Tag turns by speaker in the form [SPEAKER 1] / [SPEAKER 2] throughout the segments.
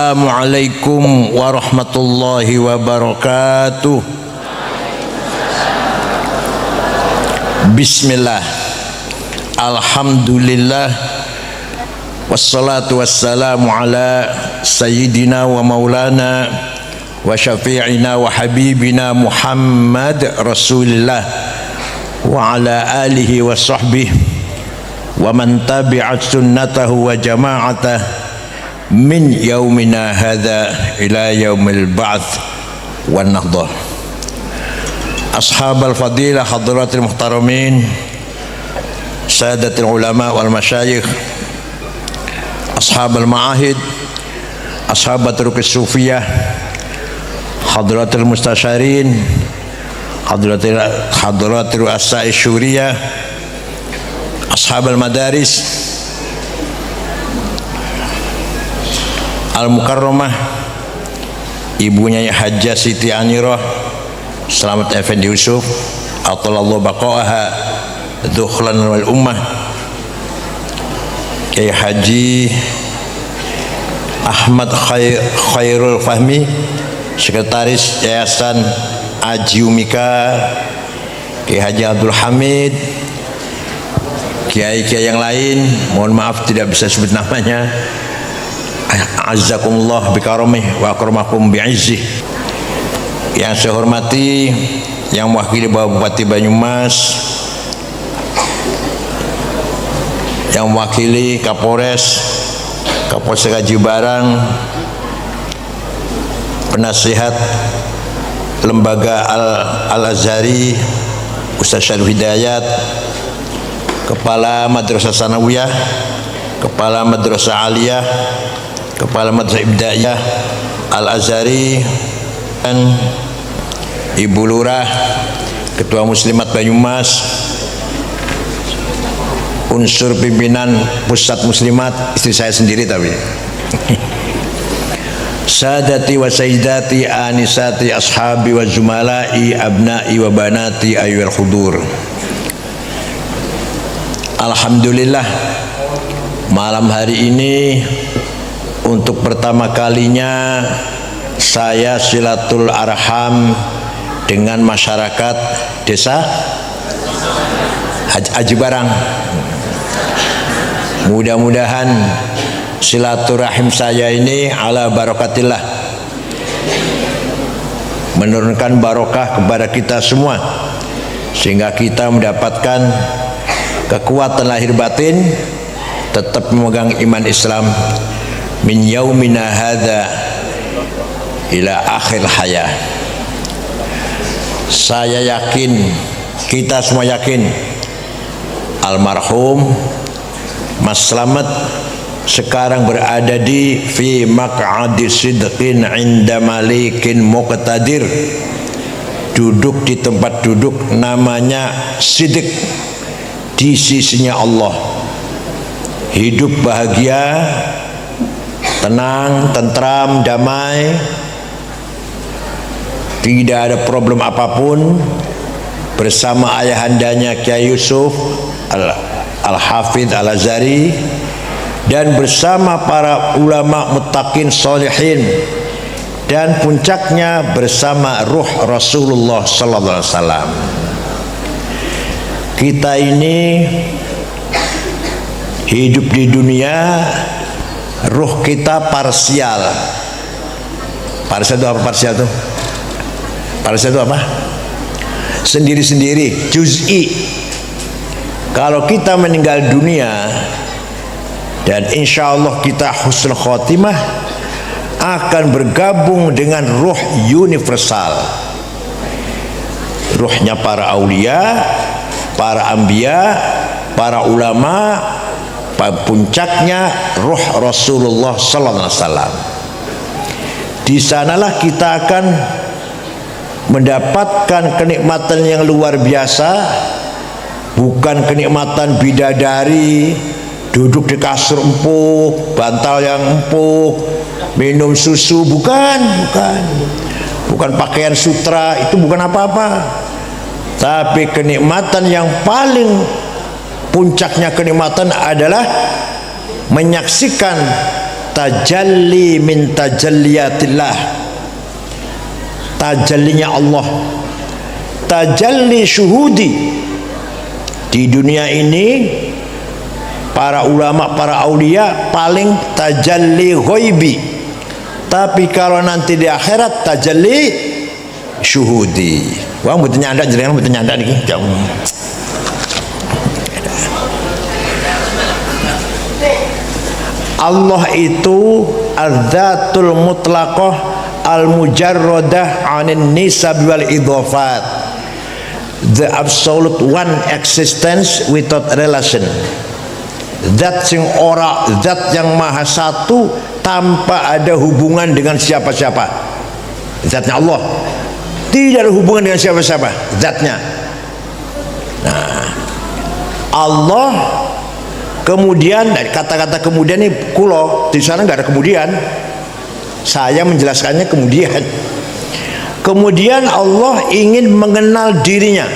[SPEAKER 1] Assalamualaikum warahmatullahi wabarakatuh. Bismillah, alhamdulillah, wassalatu wassalamu ala sayyidina wa maulana wa syafi'ina wa habibina Muhammad Rasulillah wa ala alihi wa sahbihi wa man tabi'at sunnatahu wa jama'atah min yaumina hadha ila yaumil ba'ts wan nahdah. Ashabal fadilah hadratil muhtaramin, sadatil ulama wal masyayikh, ashabal ma'ahid, ashabatul sufiyah, hadratil mustasyarin, hadratil asai syuriyah, ashabal madaris Al-Mukarramah, ibunya Hajjah Siti Anirah Selamat Effendi Yusuf Atalallahu baqa'aha dhukhlan wal ummah, Kiai Haji Ahmad Khairul Fahmi, Sekretaris Yayasan Aji Umika, Kiai Haji Abdul Hamid, kiai-kiai yang lain, mohon maaf tidak bisa sebut namanya. Azzakumullah bikaramih wa akramakum bi'izzih. Yang saya hormati yang mewakili Bapak Bupati Banyumas, yang mewakili Kapolres, Kapolsek Haji Barang, penasihat Lembaga Al-Azhari Ustaz Syarif Hidayat, Kepala Madrasah Sanawiyah, Kepala Madrasah Aliyah, Kepala Madrasah Ibtidaiyah Al-Azhari, dan Ibu Lurah, Ketua Muslimat Banyumas, unsur pimpinan Pusat Muslimat, istri saya sendiri tapi Sadati wa sayyidati anisati ashabi wa zumalai abnai wa banati ayyuhal hudur. Alhamdulillah, malam hari ini untuk pertama kalinya saya silatul arham dengan masyarakat desa Haji Barang. Mudah-mudahan silaturahim saya ini ala barakatillah, menurunkan barokah kepada kita semua sehingga kita mendapatkan kekuatan lahir batin tetap memegang iman Islam min yaumina hadza ila akhir hayah. Saya yakin, kita semua yakin, almarhum Mas Slamet sekarang berada di fi maq'adi sidqin inda malikin muqtadir, duduk di tempat duduk namanya sidq di sisinya Allah, hidup bahagia, tenang, tentram, damai, tidak ada problem apapun, bersama ayahandanya Kiai Yusuf Al-Hafidh Al-Azhari dan bersama para ulama muttaqin sholihin, dan puncaknya bersama ruh Rasulullah sallallahu alaihi wasallam. Kita ini hidup di dunia, ruh kita parsial. Parsial itu apa? Parsial itu? Parsial itu apa? Sendiri-sendiri, juz'i. Kalau kita meninggal dunia dan insya Allah kita husnul khotimah, akan bergabung dengan ruh universal, ruhnya para aulia, para anbiya, para ulama, puncaknya ruh Rasulullah sallallahu alaihi wasallam. Di sanalah kita akan mendapatkan kenikmatan yang luar biasa, bukan kenikmatan bidadari, duduk di kasur empuk, bantal yang empuk, minum susu, bukan pakaian sutra, itu bukan apa-apa. Tapi kenikmatan yang paling puncaknya kenikmatan adalah menyaksikan tajalli min tajalliyatillah, tajallinya Allah, tajalli syuhudi. Di dunia ini para ulama, para aulia paling tajalli ghaibi, tapi kalau nanti di akhirat tajalli syuhudi. Wah, mboten nyandak jenengan, mboten nyandak niki. Allah itu az-zatul mutlaqah al-mujarradah 'anil nisab wal idhafat, the absolute one existence without relation, zat sing ora, zat yang maha satu tanpa ada hubungan dengan siapa-siapa. Zatnya Allah tidak ada hubungan dengan siapa-siapa, zatnya. Nah, Allah kemudian, kata-kata kemudian ini kulo di sana nggak ada kemudian, saya menjelaskannya kemudian. Kemudian Allah ingin mengenal dirinya,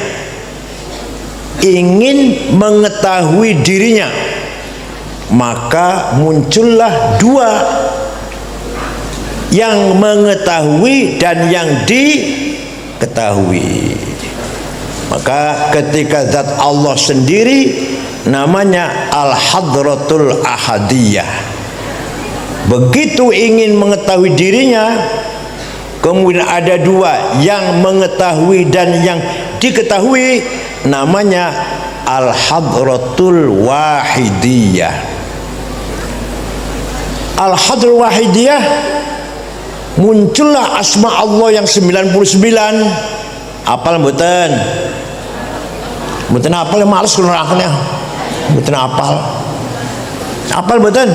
[SPEAKER 1] ingin mengetahui dirinya, maka muncullah dua, yang mengetahui dan yang diketahui. Maka ketika zat Allah sendiri namanya Al-Hadratul Ahadiyah. Begitu ingin mengetahui dirinya, kemudian ada dua, yang mengetahui dan yang diketahui, namanya Al-Hadratul Wahidiyah. Al-Hadratul Wahidiyah, muncullah asma Allah yang 99. Apal mboten? Mboten apal, males kalau nerangkannya. Mboten apal. Apal mboten?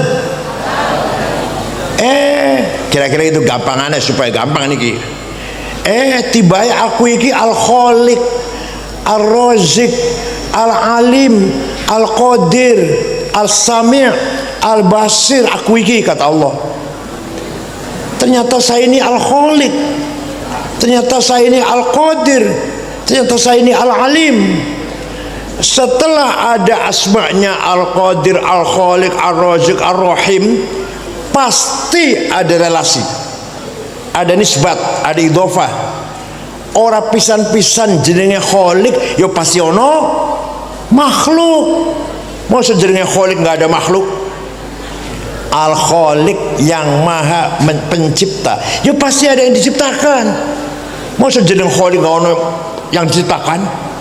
[SPEAKER 1] Kira-kira itu gampangannya supaya gampang niki. Tibae aku iki Al-Khaliq, Ar-Razik, Al-Alim, Al-Qadir, Al-Sami', Al-Basir, aku iki, kata Allah. Ternyata saya ini Al-Khaliq, ternyata saya ini Al-Qadir, ternyata saya ini Al-Alim. Setelah ada asma'nya Al-Qadir, Al-Khaliq, Ar-Razik, Ar-Rahim, pasti ada relasi, ada nisbat, ada idhofah. Ora pisan-pisan jenenge Khaliq, ya pasti ono makhluk. Masa jenenge Khaliq nggak ada makhluk? Al-Khaliq yang maha pencipta, ya pasti ada yang diciptakan. Masa jenenge Khaliq nggak ono yang diciptakan?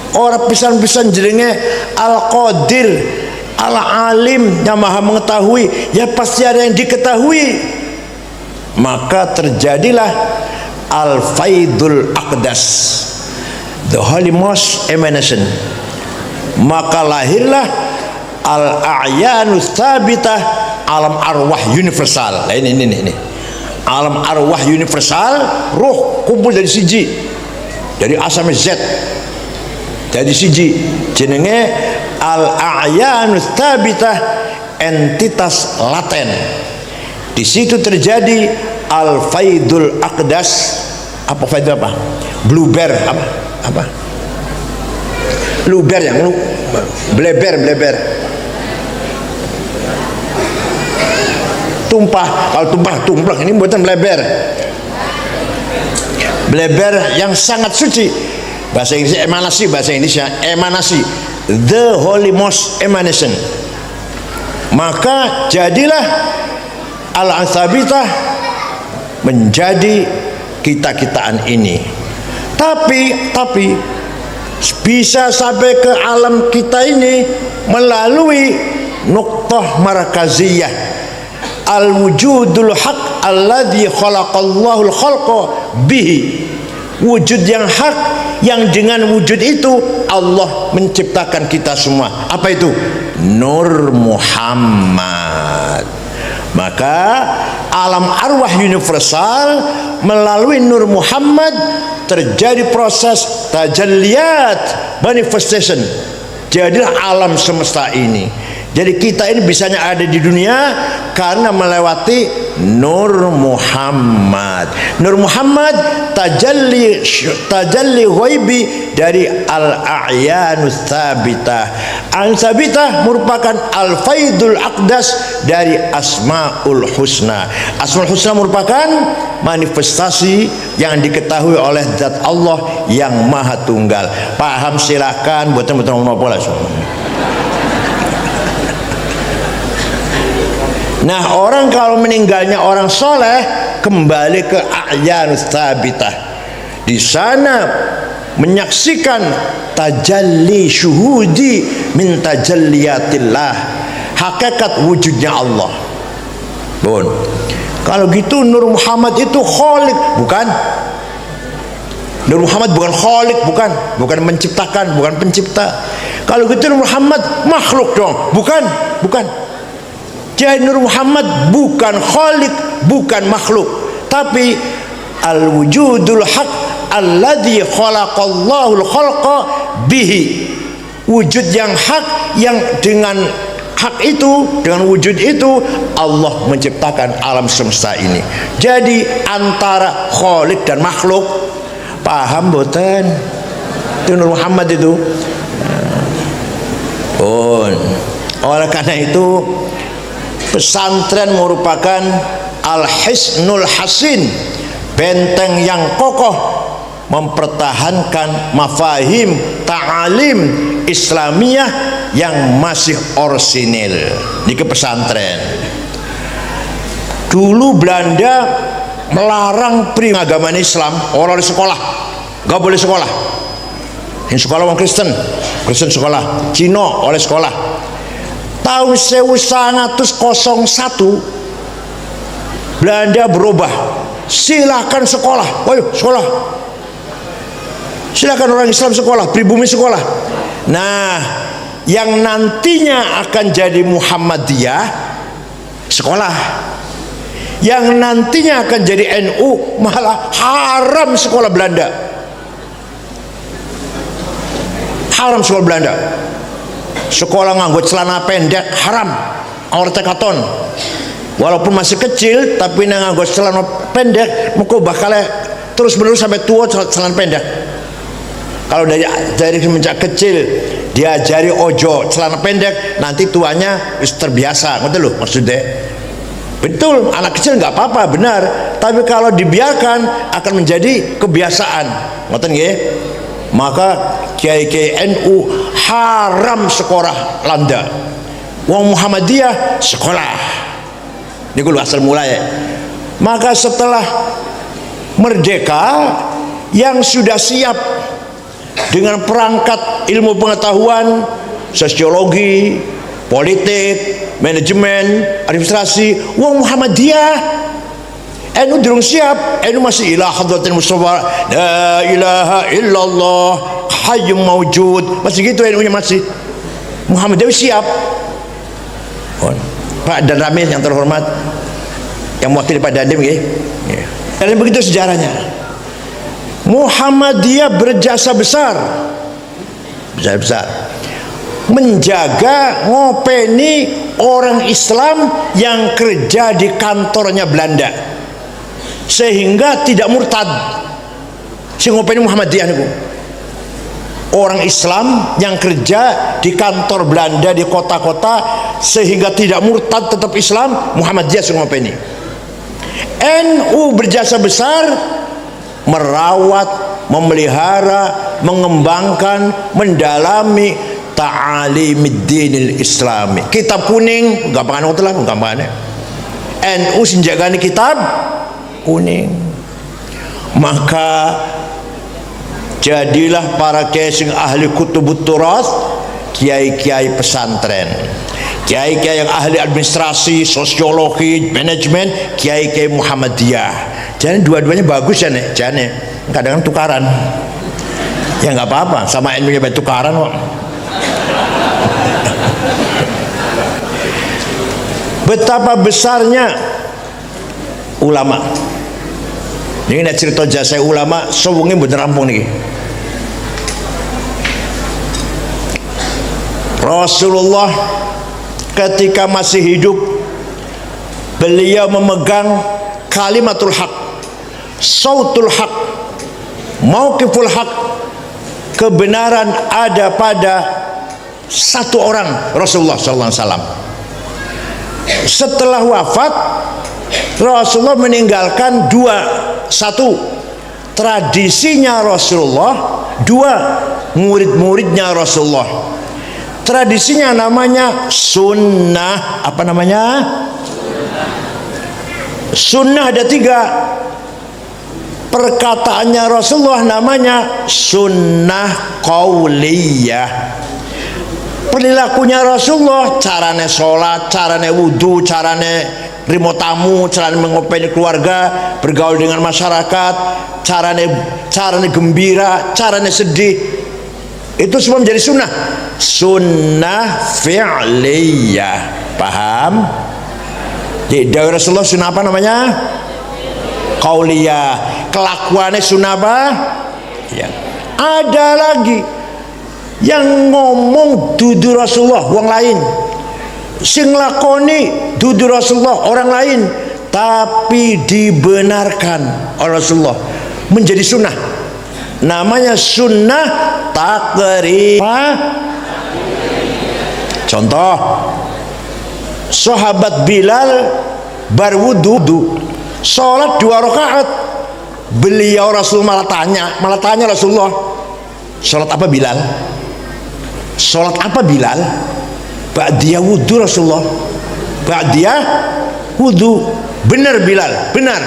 [SPEAKER 1] Ora pisan-pisan jenenge Al-Qadir, Al-Alim yang maha mengetahui, ya pasti ada yang diketahui. Maka terjadilah Al-Faidul Aqdas, the Holy Most Emanation. Maka lahirlah Al-A'yanu Thabitah, alam arwah universal. Nah, ini alam arwah universal, roh kumpul dari siji, dari A sampai Z, dari siji, jenenge Al-A'yanus Thabitah, entitas laten. Di situ terjadi Al-Faidul Aqdas. Apa faid apa? Blueber apa? Blueber yang lu bleber. Tumpah, kalau tumpah ini buatan bleber. Bleber yang sangat suci. Bahasa Inggrisnya emanasi, bahasa Indonesia emanasi, the Holy Most Emanation. Maka jadilah Al-Thabitah menjadi kita-kitaan ini. Tapi bisa sampai ke alam kita ini melalui nuqtah markaziyah, al-wujudul haq alladzi khalaqallahu al-khalqa bihi. Wujud yang hak, yang dengan wujud itu Allah menciptakan kita semua. Apa itu? Nur Muhammad. Maka alam arwah universal melalui Nur Muhammad terjadi proses tajalliyat, manifestation. Jadilah alam semesta ini. Jadi kita ini bisanya ada di dunia karena melewati Nur Muhammad. Nur Muhammad tajalli ghaibi dari al-a'yanus tsabitah. Al-tsabitah merupakan al-faidul aqdas dari Asmaul Husna. Asmaul Husna merupakan manifestasi yang diketahui oleh zat Allah yang Maha Tunggal. Paham silakan, buatan-buatan monopola. Nah, orang kalau meninggalnya orang soleh kembali ke a'yanus tsabitah. Di sana menyaksikan tajalli syuhudi min tajalliyatillah, hakikat wujudnya Allah. Bon. Kalau gitu Nur Muhammad itu khalik, bukan? Nur Muhammad bukan khalik, bukan menciptakan, bukan pencipta. Kalau gitu Nur Muhammad makhluk dong, bukan. Jadi Nur Muhammad bukan khalik, bukan makhluk, tapi al-wujudul haq alladzi khalaqallahu al-khalqa bihi. Wujud yang hak, yang dengan hak itu, dengan wujud itu Allah menciptakan alam semesta ini. Jadi antara khalik dan makhluk, paham boten? Itu Nur Muhammad itu. Oleh karena itu pesantren merupakan al-hisnul hasin, benteng yang kokoh mempertahankan mafahim ta'alim Islamiyah yang masih orsinil. Di pesantren dulu Belanda melarang agama Islam, orang di sekolah nggak boleh sekolah. Ini sekolah orang Kristen sekolah, Cina oleh sekolah. Tahun 1901 Belanda berubah, silakan sekolah, ayo sekolah, silakan orang Islam sekolah, pribumi sekolah. Nah, yang nantinya akan jadi Muhammadiyah sekolah, yang nantinya akan jadi NU malah haram sekolah Belanda, haram sekolah Belanda. Sekolah nganggo celana pendek haram, awal tekaton. Walaupun masih kecil tapi nganggo celana pendek, muka bakal terus menerus sampai tua celana pendek. Kalau dari semenjak kecil diajari ojo celana pendek, nanti tuanya terbiasa, ngerti loh maksudnya. Betul, anak kecil nggak apa-apa, benar. Tapi kalau dibiarkan akan menjadi kebiasaan, ngerti nggih? Maka kiai-kiai NU haram sekolah Landa, wong Muhammadiyah sekolah. Ini gue asal mulai. Maka setelah merdeka, yang sudah siap dengan perangkat ilmu pengetahuan, sosiologi, politik, manajemen, administrasi, wong Muhammadiyah. NU durung siap, NU masih ilah hadratil Mustafa, la ilaha illallah hayyum maujud, masih gitu NU nya masih. Muhammadiyah siap. Pak Dan Ramil yang terhormat, yang mewakili Pak Dandim ya. Dan begitu sejarahnya. Muhammadiyah berjasa besar menjaga ngopeni orang Islam yang kerja di kantornya Belanda, sehingga tidak murtad. Si ngopeni Muhammadiyah niku orang Islam yang kerja di kantor Belanda di kota-kota sehingga tidak murtad, tetap Islam. Muhammadiyah si ngopeni. NU berjasa besar merawat, memelihara, mengembangkan, mendalami ta'alimiddinil islami. Kitab kuning gampang lah, gampang. NU sinjagani kitab kuning. Maka jadilah para kiai sing ahli kutubut turas, kiai-kiai pesantren, kiai-kiai yang ahli administrasi, sosiologi, manajemen, kiai-kiai Muhammadiyah. Jadi dua-duanya bagus ya nek, jane kadang-kadang tukaran. Ya nggak apa-apa, sama NU-nya tukaran kok. Betapa besarnya ulama. Ini nak cerita jasa ulama, sewungi bener rampung nih. Rasulullah ketika masih hidup beliau memegang kalimatul haq, sautul haq, mauqiful haq. Kebenaran ada pada satu orang, Rasulullah SAW. Setelah wafat, Rasulullah meninggalkan dua. Satu, tradisinya Rasulullah. Dua, murid-muridnya Rasulullah. Tradisinya namanya sunnah. Apa namanya? Sunnah ada tiga. Perkataannya Rasulullah namanya sunnah qauliyah. Perilakunya Rasulullah, carane sholat, carane wudhu, carane rimo tamu, carane mengopeni keluarga, bergaul dengan masyarakat, carane gembira, carane sedih, itu semua menjadi sunnah. Sunnah fi'liyah. Paham? Di dakwah Rasulullah sunnah apa namanya? Qauliyah. Kelakuannya sunnah apa? Ya. Ada lagi yang ngomong dudu Rasulullah wong lain, sing lakoni dudu Rasulullah orang lain, tapi dibenarkan oleh Rasulullah, menjadi sunnah. Namanya sunnah takrifah. Contoh, sahabat Bilal berwudu, sholat 2 rakaat. Beliau Rasul malah tanya Rasulullah, sholat apa Bilal? Sholat apa Bilal? Ba'diyah wudu Rasulullah. Ba'diyah wudu. Benar Bilal, benar.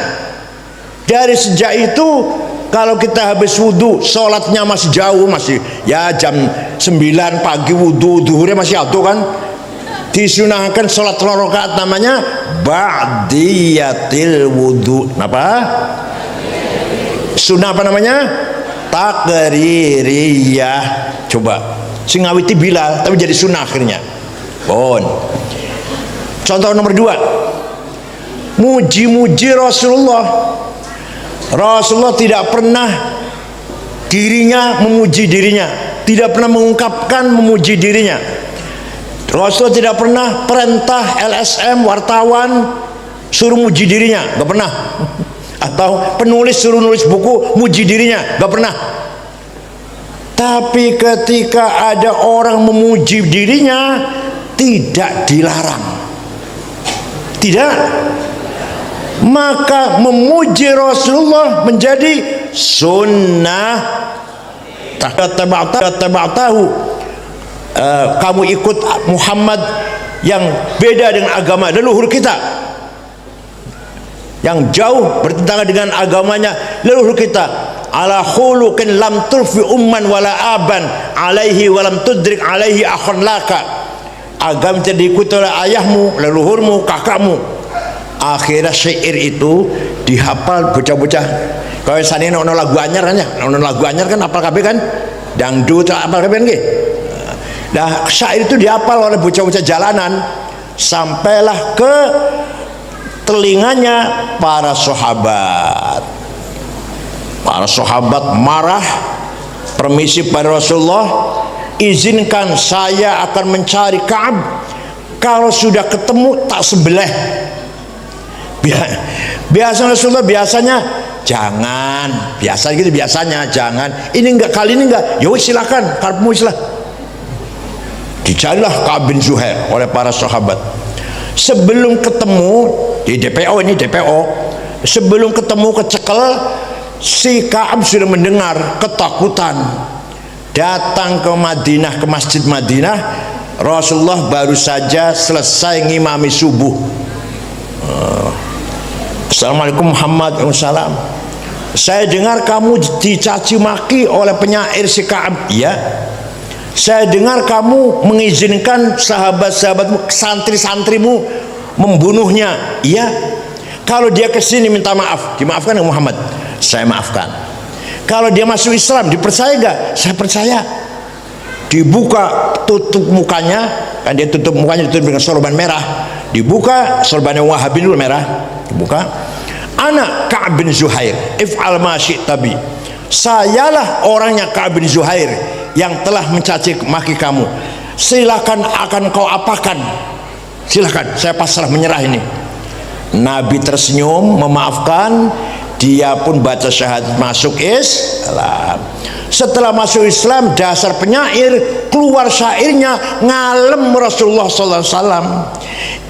[SPEAKER 1] Dari sejak itu kalau kita habis wudu, sholatnya masih jauh, masih ya jam 9 pagi wudu, duhurnya masih atuh kan, disunahkan sholat 2 rakaat, namanya ba'diyatil wudu. Apa? Sunnah apa namanya? Takririyah. Coba sing ngawiti Bilal tapi jadi sunnah akhirnya. Bon. Contoh nomor 2, muji-muji Rasulullah. Rasulullah tidak pernah dirinya memuji dirinya, tidak pernah mengungkapkan memuji dirinya. Rasulullah tidak pernah perintah LSM wartawan suruh muji dirinya, gak pernah. Atau penulis suruh nulis buku muji dirinya, gak pernah. Tapi ketika ada orang memuji dirinya, tidak dilarang, tidak. Maka memuji Rasulullah menjadi sunnah. Tahu, kamu ikut Muhammad yang beda dengan agama leluhur kita, yang jauh bertentangan dengan agamanya leluhur kita. Ala khuluqin lam turfi umman wala aban alaihi walam tudrik alaihi akhon laka. Agama tidak diikuti oleh ayahmu, leluhurmu, kakakmu. Akhirnya syair itu dihafal bocah-bocah. Kalau sana ono lagu anyar kan ya, ono lagu anyar kan apal kabeh kan, dangdut apal kabeh nggih. Nah, syair itu dihafal oleh bocah-bocah jalanan, sampailah ke telinganya para sahabat. Para sahabat marah, permisi pada Rasulullah, izinkan saya akan mencari Ka'ab. Kalau sudah ketemu tak sebelah. Biasa Rasulullah biasanya jangan, biasa gitu biasanya jangan. Ini enggak, kali ini enggak. Ya wis silakan, karepmu silah. Dicarilah Ka'ab bin Zuhair oleh para sahabat. Sebelum ketemu di DPO, ini DPO, sebelum ketemu kecekel, si Ka'ab sudah mendengar, ketakutan, datang ke Madinah, ke Masjid Madinah. Rasulullah baru saja selesai ngimami subuh. Assalamualaikum Muhammad. Waalaikumsalam. Saya dengar kamu dicaci maki oleh penyair si Ka'ab. Iya. Saya dengar kamu mengizinkan sahabat-sahabatmu, santri-santrimu membunuhnya. Iya. Kalau dia kesini minta maaf, dimaafkan ya Muhammad? Saya maafkan. Kalau dia masuk Islam, dipercaya gak? Saya percaya. Dibuka, tutup mukanya, kan dia tutup mukanya ditutup dengan sorban merah. Dibuka, sorban yang Wahabi dulu merah. Dibuka. Anak Ka'ab bin Zuhair, if'al ma syi'ta bi. Sayalah orangnya Ka'ab bin Zuhair yang telah mencaci maki kamu. Silakan akan kau apakan. Silahkan, saya pasrah menyerah ini. Nabi tersenyum memaafkan, dia pun baca syahadat masuk Islam. Setelah masuk Islam, dasar penyair, keluar syairnya ngalem Rasulullah sallallahu alaihi wasallam.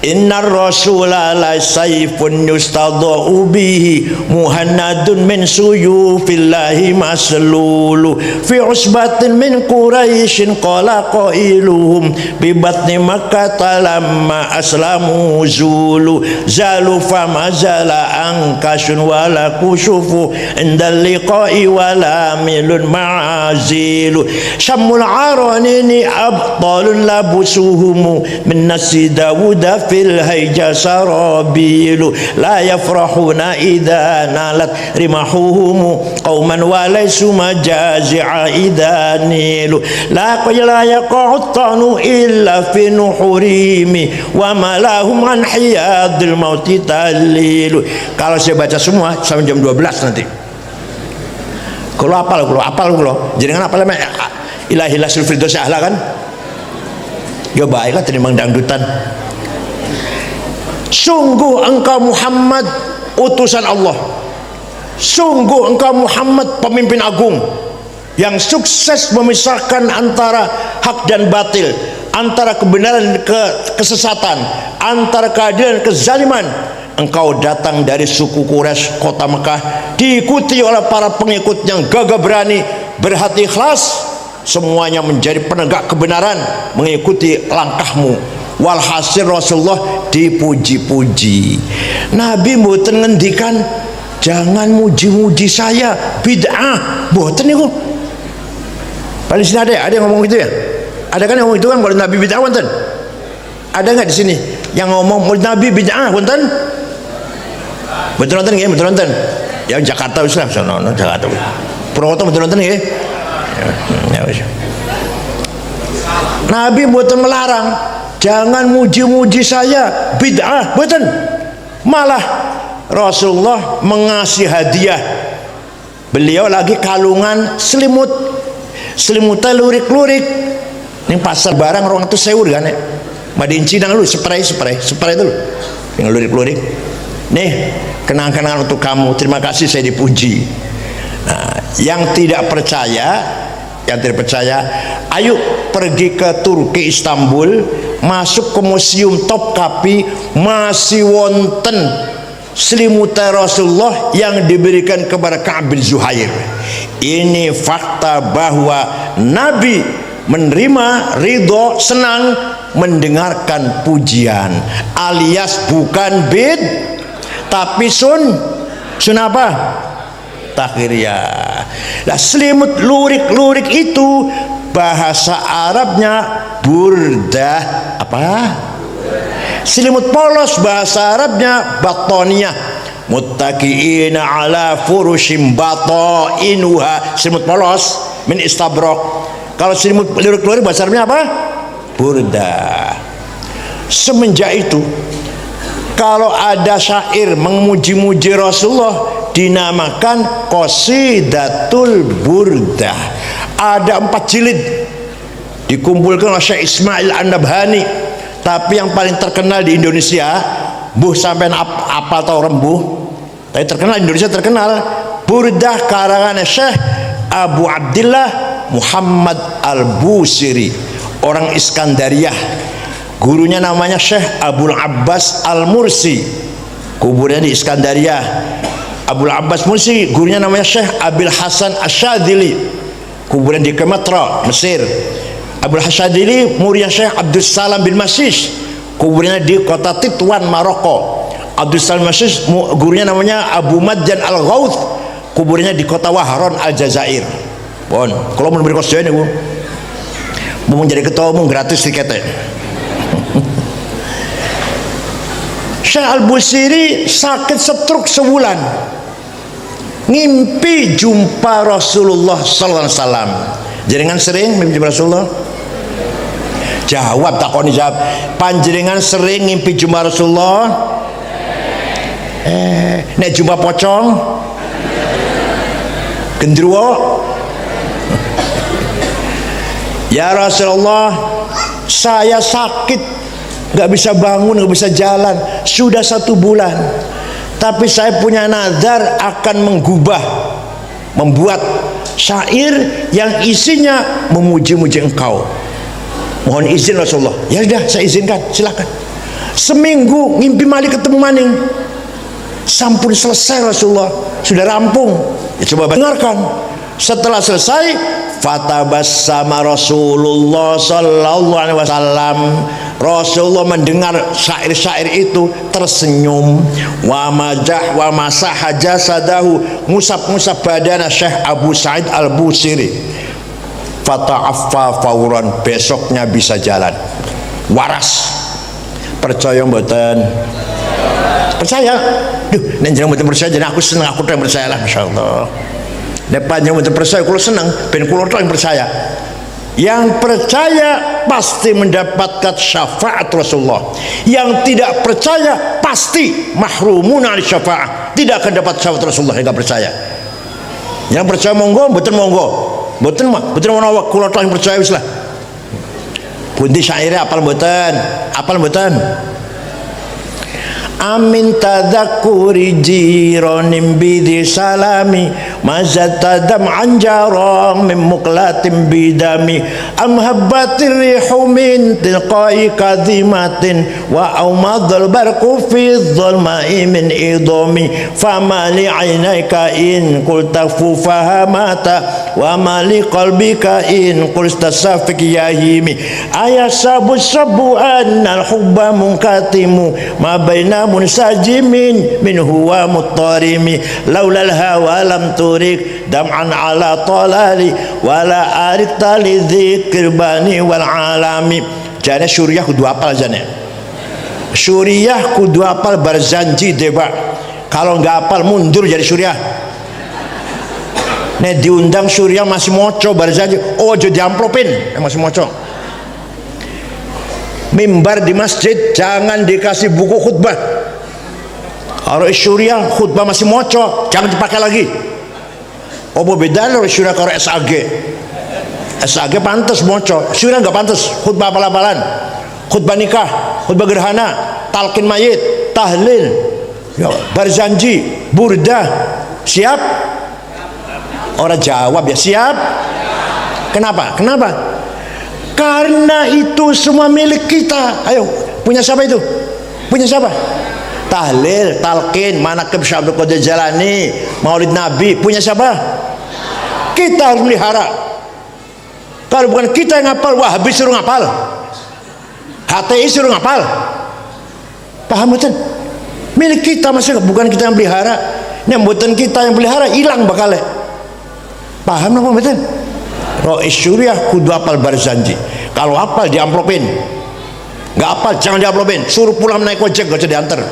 [SPEAKER 1] Innar rasula la sayfun yustadau bihi muhannadun min suyufillahi maslulu fi usbatin min quraisyin qala qailuhum bi batni makkah lamma aslamu zulu zalu fama zala angkasun wala kusufu indal liqa'i wala milun ma'azilu syamul aranini abtalun labusuhumu min nasi dawuda fil hayja sarabilu la yafrahuna idha nalat rimahuhum qauman walaysu majazi'a idha nilu la yaqa'u tanu illa fi nuhurimi wa malahum an hiyadil mauti talilu. Kalau saya baca semua sampai jam 12 nanti. Kalau apal jenengan apal ilahi lasul firdaus a'la kan? Ya baiklah tenimbang dangdutan. Sungguh engkau Muhammad utusan Allah, sungguh engkau Muhammad pemimpin agung yang sukses memisahkan antara hak dan batil, antara kebenaran dan kesesatan, antara keadilan dan kezaliman. Engkau datang dari suku Quraisy, kota Mekah, diikuti oleh para pengikut yang gagah berani, berhati ikhlas, semuanya menjadi penegak kebenaran, mengikuti langkahmu. Walhasil Rasulullah dipuji-puji. Nabi mboten ngendikan jangan muji-muji saya, bid'ah, mboten niku. Paling sini ada yang ngomong gitu ya? Ada kan yang ngomong itu kan kalau Nabi bid'ah wonten? Ada nggak di sini yang ngomong Nabi bid'ah wonten? Betul nonton nggih, betul nonton. Ya Jakarta wis lah, sono Jakarta. Purwokerto betul nonton nggih. Ya wis. Nabi mboten melarang jangan muji-muji saya, bid'ah, betul. Malah Rasulullah mengasih hadiah. Beliau lagi kalungan selimutnya lurik-lurik. Ini pasar barang orang itu seur kan ya. Madin Cina lu spray itu lu. Yang lurik-lurik. Nih, kenang-kenangan untuk kamu. Terima kasih saya dipuji. Nah, yang tidak percaya, ayo pergi ke Turki, Istanbul, masuk ke Museum Topkapi, masih wonten selimut Rasulullah yang diberikan kepada Ka'ab bin Zuhair. Ini fakta bahwa Nabi menerima, ridho, senang mendengarkan pujian, alias bukan bid tapi sun apa? Takhiriyah. Nah, selimut lurik-lurik itu bahasa Arabnya burdah apa? Selimut polos bahasa Arabnya batoniyah. Muttaqiina ala furushim batainuha, selimut polos min istabrok. Kalau selimut lurik-lurik bahasa Arabnya apa? Burdah. Semenjak itu kalau ada syair memuji-muji Rasulullah dinamakan Qasidatul Burdah. Ada 4 jilid dikumpulkan oleh Syekh Ismail An-Nabhani, tapi yang paling terkenal di Indonesia, buh sampean apal tau rembuh, tapi terkenal di Indonesia, terkenal Burdah karangan Syekh Abu Abdillah Muhammad Al-Busiri, orang Iskandariyah. Gurunya namanya Syekh Abul Abbas Al-Mursi, kuburnya di Iskandaria. Abul Abbas Mursi, gurunya namanya Syekh Abil Hasan Asyadili, kuburnya di Kematra, Mesir. Abul Hasyadili muridnya Syekh Abdus Salam bin Masis, kuburnya di kota Titwan, Maroko. Abdus Salam bin Masis, gurunya namanya Abu Madjan Al-Ghauth, kuburnya di kota Wahron Aljazair. Bon, kalau mau beri kosnya ini bu, mau menjadi ketua umum gratis tiketnya. Syekh Al-Busiri sakit stroke sebulan, ngimpi jumpa Rasulullah sallallahu alaihi wasallam. Jenengan sering mimpi jumpa Rasulullah? Jawab, takoni jawab. Panjenengan sering ngimpi jumpa Rasulullah? Nek jumpa pocong? Gendruwo? Ya Rasulullah, saya sakit nggak bisa bangun, nggak bisa jalan, sudah 1 bulan. Tapi saya punya nazar akan membuat syair yang isinya memuji-muji engkau. Mohon izin Rasulullah. Ya sudah, saya izinkan, silakan. Seminggu ngimpi malik ketemu maning. Sampun selesai Rasulullah, sudah rampung. Ya, coba dengarkan. Setelah selesai, fatabassama Rasulullah sallallahu alaihi wasallam. Rasulullah mendengar syair-syair itu tersenyum. Wa majah wa masaha jasadahu, ngusap-ngusap badana Syekh Abu Sa'id Al-Busiri. Fata'affa fauran, besoknya bisa jalan. Waras. Percaya mboten? Percaya. Duh, nek jenengan mboten percaya jeneng aku seneng, aku yang percaya lah masyaallah. Nek panjenengan mboten percaya kula seneng, ben kula tok yang percaya. Yang percaya pasti mendapatkan syafaat Rasulullah. Yang tidak percaya pasti mahrumun dari syafaat, tidak akan dapat syafaat Rasulullah. Yang tidak percaya. Yang percaya monggo, mboten monggo. Mboten menawa kula tok yang percaya wis lah. Pundi syaire apal mboten? Apal mboten? Amin tadakuri jironim bidi salami mazatadam anjarong min muklatim bidami am habbatir rihu min tilqai kadhimatin wa aumadul barku fi dhulma'i min idami fama li aynayka in qulta fufahamata wa ma li qalbika in qulta safik yahimi ayasabu sabu annal hubba munkatimu ma baina munsajimin min huwa muttarimi laulal hawa lam turik dam'an ala talali wala arik tali dzikir bani wal alami. Jane Suriah kudu apal jane. Suriah kudu apal Barzanji Deba. Kalau nggak apal mundur jadi Suriah. Nek diundang Suriah masih moco Barzanji, ojo diamplopin masih moco. Mimbar di masjid jangan dikasih buku khutbah. Kalau Suriah khutbah masih moco, jangan dipakai lagi. Apa bedanya kalau Suriah kalau SAG? SAG pantas moco, Suriah nggak pantas. Khutbah apal-apalan, khutbah nikah, khutbah gerhana, talqin mayit, tahlil, Barzanji, burdah, siap? Orang jawab ya siap. Kenapa? Kenapa? Karena itu semua milik kita. Ayo, punya siapa itu? Punya siapa? Tahlil, talqin, manaqib Syekh Abdul Qadir Jalani, Maulid Nabi, punya siapa? Kita harus melihara. Kalau bukan kita yang ngapal, Wahabi suruh ngapal, HTI suruh ngapal. Paham betul? Milik kita masih bukan kita yang pelihara. Yang bukan kita yang pelihara hilang bakal. Paham apa betul? Rois Suriah kudu apal Barzanji. Kalau apal diamplopin, nggak apal jangan diamplopin, suruh pulang naik ojek gak usah diantar.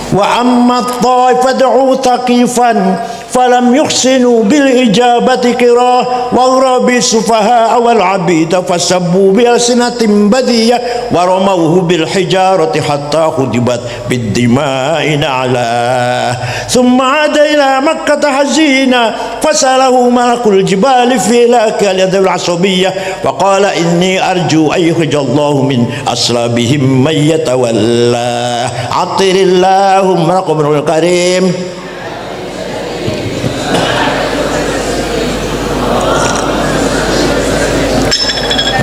[SPEAKER 1] Wa amma taifad'u taqifan falam yuhsinu bil ijabati qira wa rabi sufaha wal abida fasabbu bi alsinatin badiyah wa ramawhu bil hijarati hatta khudibat bid dima'i ala thumma ada ila makkah hazina fasalahu malakul jibali fi lakal yadul asabiyyah wa qala inni arju ay yukhrijallahu min aslabihim may yatawalla atirillahu Allahumma karim.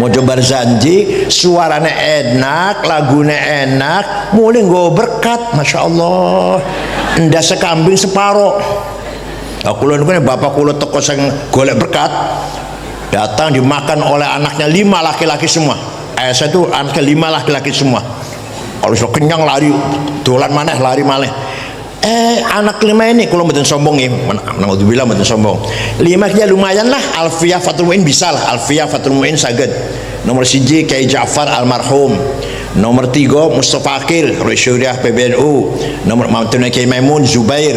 [SPEAKER 1] Mojo Barzanji suaranya enak, lagunya enak, mulai nggo berkat, masya Allah. Ndak sekambing separo. Aku lalu kan bapak kulo toko sang golek berkat, datang dimakan oleh anaknya 5 laki-laki semua. Saya itu anaknya 5 laki-laki semua. Kalau sudah kenyang lari, dolan maneh lari maleh. Anak 5 ini kalau mboten sombong ya, naudzubillah mboten sombong. 5 ya lumayan lah, Alfiyah Fathul Muin bisa lah, Alfiyah Fathul Muin saged. Nomor 1 Kiai Ja'far almarhum. Nomor 3 Mustafa Akil Rois Suriah PBNU. Nomor Mantuna Kiai Maimun Zubair.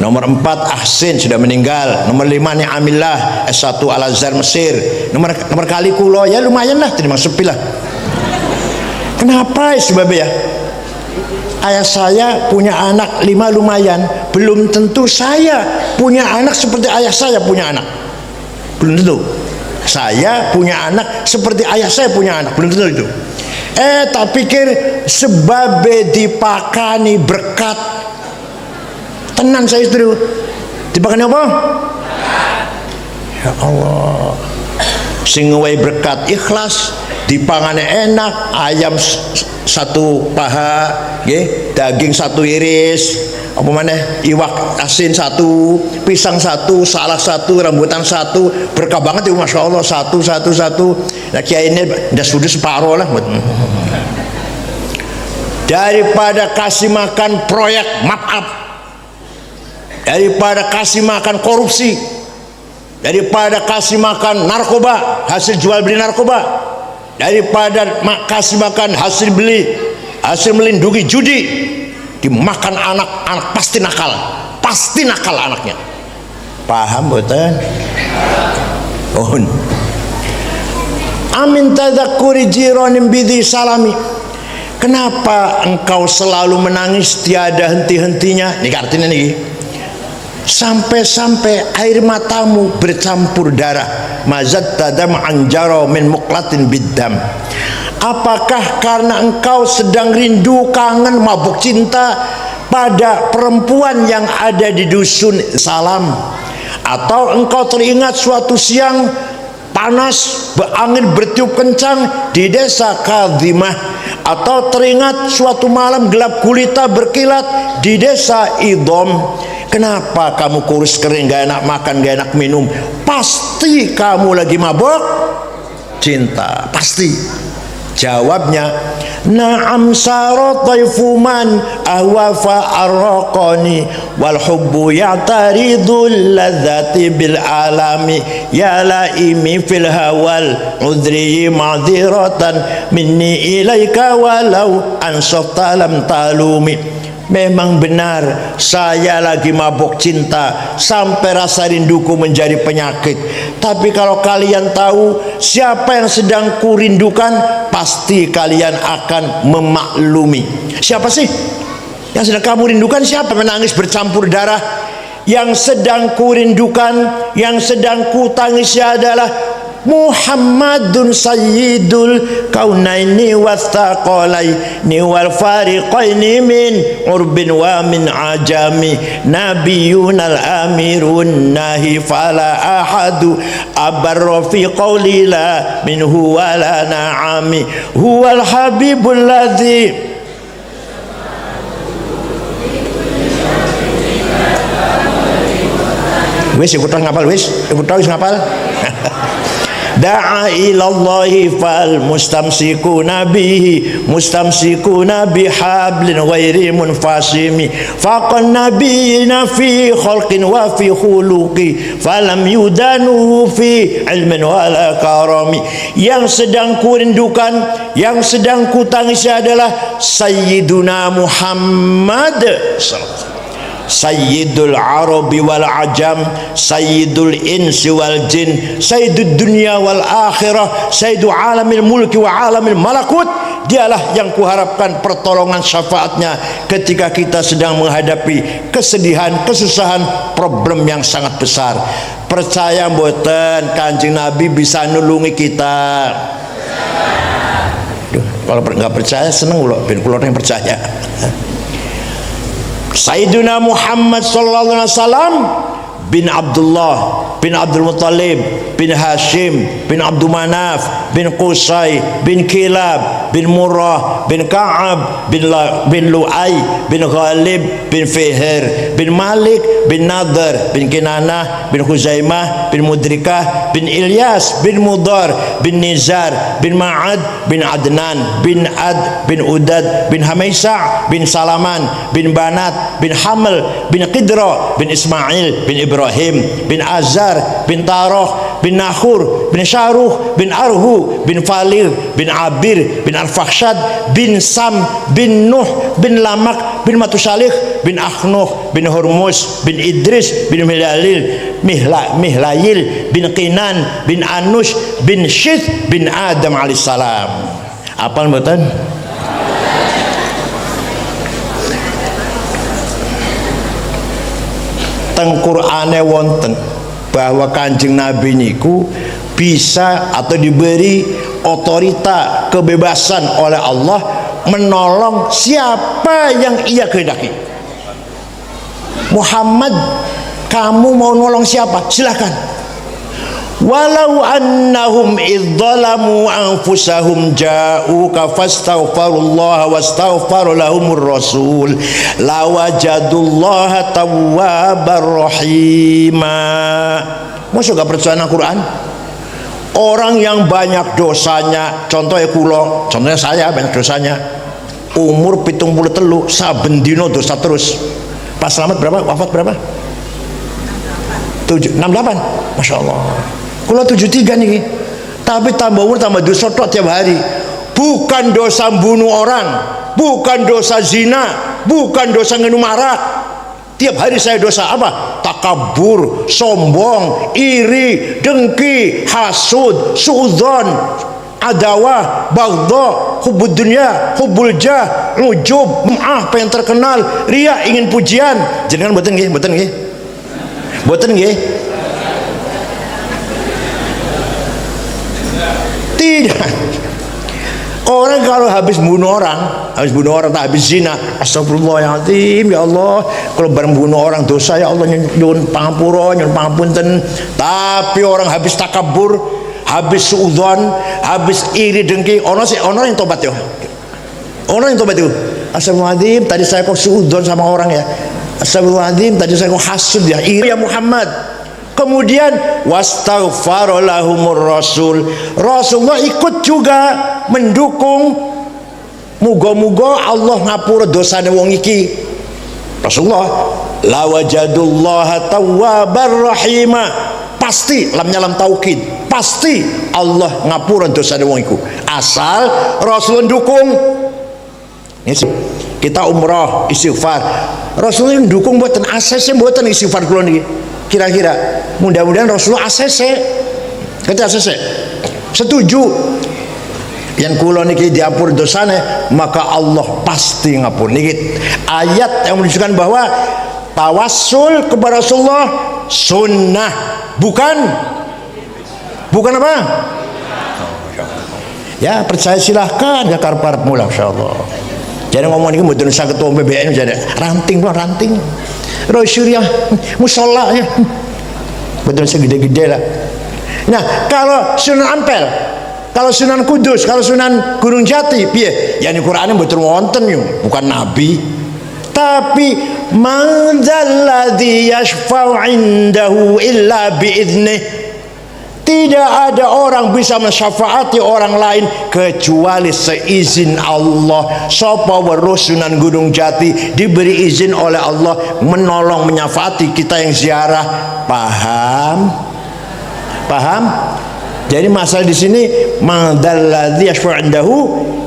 [SPEAKER 1] Nomor 4 Ahsin sudah meninggal. Nomor 5 Ni'amillah S1 Al Azhar Mesir. Nomor kali kulo ya lumayan lah, terima sepi lah. Kenapa sebabnya ya? Ayah saya punya anak 5 lumayan, belum tentu saya punya anak seperti ayah saya punya anak, belum tentu. Saya punya anak seperti ayah saya punya anak, belum tentu itu. Tak pikir sebab dipakani berkat. Tenan saya istri dipakani apa? Ya Allah, sing ngewai berkat ikhlas, dipangane enak, ayam satu paha, daging satu iris, apa mana, iwak asin satu, pisang satu, salak satu, rambutan satu, berkah banget ya, masya Allah, satu. Nah kiai ini sudah separuh lah. Daripada kasih makan proyek maaf, daripada kasih makan korupsi, daripada kasih makan narkoba, hasil jual beli narkoba, daripada kasih makan hasil melindungi judi, dimakan anak pasti nakal anaknya. Paham betul? Mohon. Amin tadzakuri jiranin bidhi salami. Kenapa engkau selalu menangis tiada henti-hentinya? Ini artinya nih, sampai-sampai air matamu bercampur darah. Mazat tadam anjaro min muklatin biddam. Apakah karena engkau sedang rindu, kangen, mabuk cinta pada perempuan yang ada di dusun Salam, atau engkau teringat suatu siang panas, angin bertiup kencang di desa Kadhimah, atau teringat suatu malam gelap gulita berkilat di desa Idom? Kenapa kamu kurus kering, gak enak makan, gak enak minum? Pasti kamu lagi mabok cinta, pasti. Jawabnya, na'am sara taifuman ahwafa arraqani wal hubbu ya'taridul ladzati bil alami ya laimi fil hawal udri ma'dziratan minni ilaika walau ansafta lam talumi. Memang benar saya lagi mabuk cinta sampai rasa rinduku menjadi penyakit. Tapi kalau kalian tahu siapa yang sedang kurindukan, pasti kalian akan memaklumi. Siapa sih yang sedang kamu rindukan? Siapa? Menangis bercampur darah. Yang sedang kurindukan, yang sedang kutangisi adalah Muhammadun sayyidul kaunaini wathaqalaini wal fariqaini min urbin wa min ajami nabiyun al amirun nahi fala ahadu abarra fi qawli la minhu wala na'ami huwal habibul ladzi. Wis ikut ngapal, wis ikut ngapal. Da'a ilallahi fal mustamsikuna bihi mustamsikuna bihablin ghairi munfasimi faqan nabiyina fi khalqin wa fi khuluqi falam yudanu fi ilmin wala karami. Yang sedang kurindukan, yang sedang kutangisi adalah Sayyiduna Muhammad sallallahu Sayyidul Arabi wal Ajam, Sayyidul Insi wal Jin, Sayyidud Dunya wal Akhirah, Sayyidul Alamil Mulki wa Alamil Malakut. Dialah yang kuharapkan pertolongan syafaatnya ketika kita sedang menghadapi kesedihan, kesusahan, problem yang sangat besar. Percaya mboten Kanjeng Nabi bisa nulungi kita? Duh, kalau nggak percaya seneng loh, ben kula yang percaya. Sayyiduna Muhammad sallallahu alaihi wasallam bin Abdullah bin Abdul Muttalib bin Hashim bin Abdul Manaf bin Qusay bin Kilab bin Murrah bin Ka'ab bin Lu'ay bin Ghalib bin Fihr bin Malik bin Nadhr bin Kinanah bin Khuzaimah bin Mudrikah bin Ilyas bin Mudar bin Nizar bin Ma'ad bin Adnan bin Ad bin Udad bin Hamaisa bin Salaman bin Banat bin Haml bin Qidra bin Ismail bin Ibrahim bin Azar bin Taroh bin Nakhur bin Syaruh bin Arhu bin Falir bin Abir bin Al-Fakhshad bin Sam bin Nuh bin Lamak bin Matusalih bin Akhnuh bin Hormuz bin Idris bin Mihlayil bin Qinan bin Anush bin Syith bin Adam alaihissalam. Apal mboten? Teng Qur'ane wonten bahwa Kanjeng Nabi niku bisa atau diberi otorita, kebebasan oleh Allah menolong siapa yang ia kehendaki. Muhammad, kamu mau nolong siapa? Silakan. Walau annahum idzalamu anfusahum ja'uka fastaghfirullaha wastaghfara lahumur rasul lawajadullaha tawwabar rahima. Masa gak percaya Al-Quran? Orang yang banyak dosanya, contohnya kulo, contohnya saya banyak dosanya, umur 73 saben dino dosa terus. Pas selamat berapa? Wafat berapa? 68. Masya Allah. Kulo 73 nih. Tapi tambah umur tambah dosa tiap hari. Bukan dosa bunuh orang, bukan dosa zina, bukan dosa minum arak. Tiap hari saya dosa apa? Takabur, sombong, iri, dengki, hasud, suudzon, adawah, baghdha, hubbud dunya, hubbul jah, ujub, pengen terkenal, ria, ingin pujian. Jangan mboten nggih, mboten nggih. Mboten nggih. Tidak. Orang kalau habis bunuh orang, habis zina, astagfirullahaladzim, ya Allah, kalau bareng bunuh orang dosa, ya Allah, nyun pangapura, nyun pangapunten. Tapi orang habis takabur, habis suudzon, habis iri dengki, ono yang tobat yo. Ono yang tobat itu. Astagfirullahaladzim, tadi saya kok suudzon sama orang ya. Astagfirullahaladzim, tadi saya kok hasud ya, iri ya Muhammad. Kemudian wastaghfara lahumur rasul. Rasulullah ikut juga mendukung, muga-muga Allah ngapura dosane wong iki. Rasulullah lawajadullaha tawwabar rahima. Pasti lamnya lam taukid, pasti Allah ngapura dosane wong iku. Asal Rasul dukung. Kita umrah istighfar, Rasulullah dukung mboten ACC mboten istighfar kula niki. Kira-kira mudah-mudahan Rasulullah ACC, kata ACC setuju yang kula niki diampur dosane, maka Allah pasti ngapur niki. Ayat yang menunjukkan bahwa tawassul kepada Rasulullah sunnah, bukan apa ya, percaya silahkan ya, karep-karep mula insyaallah. Jadi ngomong ini mboten usah ketua BBN jadi ranting rosyuriah musolanya betul segede-gede lah. Nah, kalau Sunan Ampel, kalau Sunan Kudus, kalau Sunan Gunung Jati piye? Ya ini Qur'ane mboten wonten yo, bukan nabi. Tapi man dzalladzi yashfa'u 'indahu illa bi'idnih. Tidak ada orang bisa mensyafaati orang lain kecuali seizin Allah. Sapa weruh Sunan Gunung Jati diberi izin oleh Allah menolong menyafaati kita yang ziarah. Paham? Jadi masalah di sini madzalladzi yashfa'u 'indahu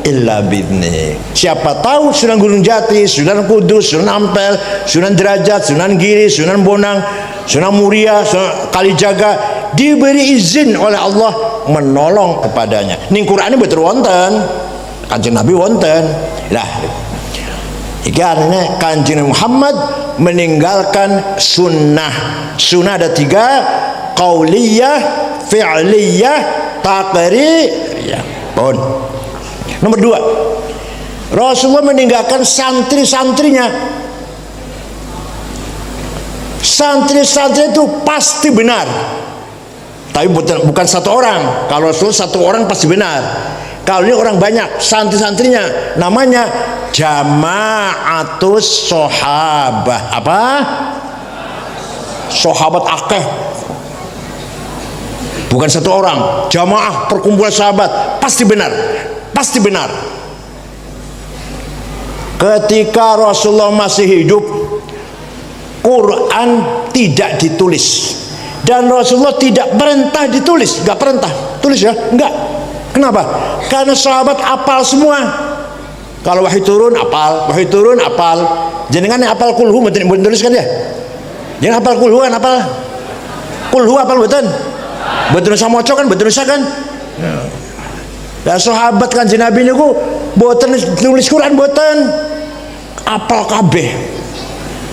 [SPEAKER 1] illa bi'idnih. Siapa tahu Sunan Gunung Jati, Sunan Kudus, Sunan Ampel, Sunan Derajat, Sunan Giri, Sunan Bonang, Sunan Muria, Sunan Kalijaga diberi izin oleh Allah menolong kepadanya. Ning Qur'ane betul wonten, Kanjeng Nabi wonten. Lah, iki artinya Kanjeng Muhammad meninggalkan sunnah. Sunnah ada 3, qauliyah, fi'liyah, taqririyah. Pun. Nomor 2, Rasulullah meninggalkan santri-santrinya. Santri-santri itu pasti benar. Tapi bukan satu orang. Kalau Rasul satu orang pasti benar. Kalau ini orang banyak, santri-santrinya namanya jama'atus sahabah. Apa? Sahabat akeh. Bukan satu orang. Jamaah perkumpulan sahabat pasti benar. Pasti benar. Ketika Rasulullah masih hidup, Quran tidak ditulis. Dan Rasulullah tidak perintah ditulis, nggak perintah tulis ya, enggak. Kenapa? Karena sahabat apal semua. Kalau wahyu turun apal, jenengan yang apal kulhu mboten tuliskan ya. Jangan apal kulhu kan apal. Kulhu apal mboten? Mboten usah maca kan, mboten usah kan? Ya sahabat Kanjeng Nabi niku mboten tulis Quran mboten. Apal kabeh.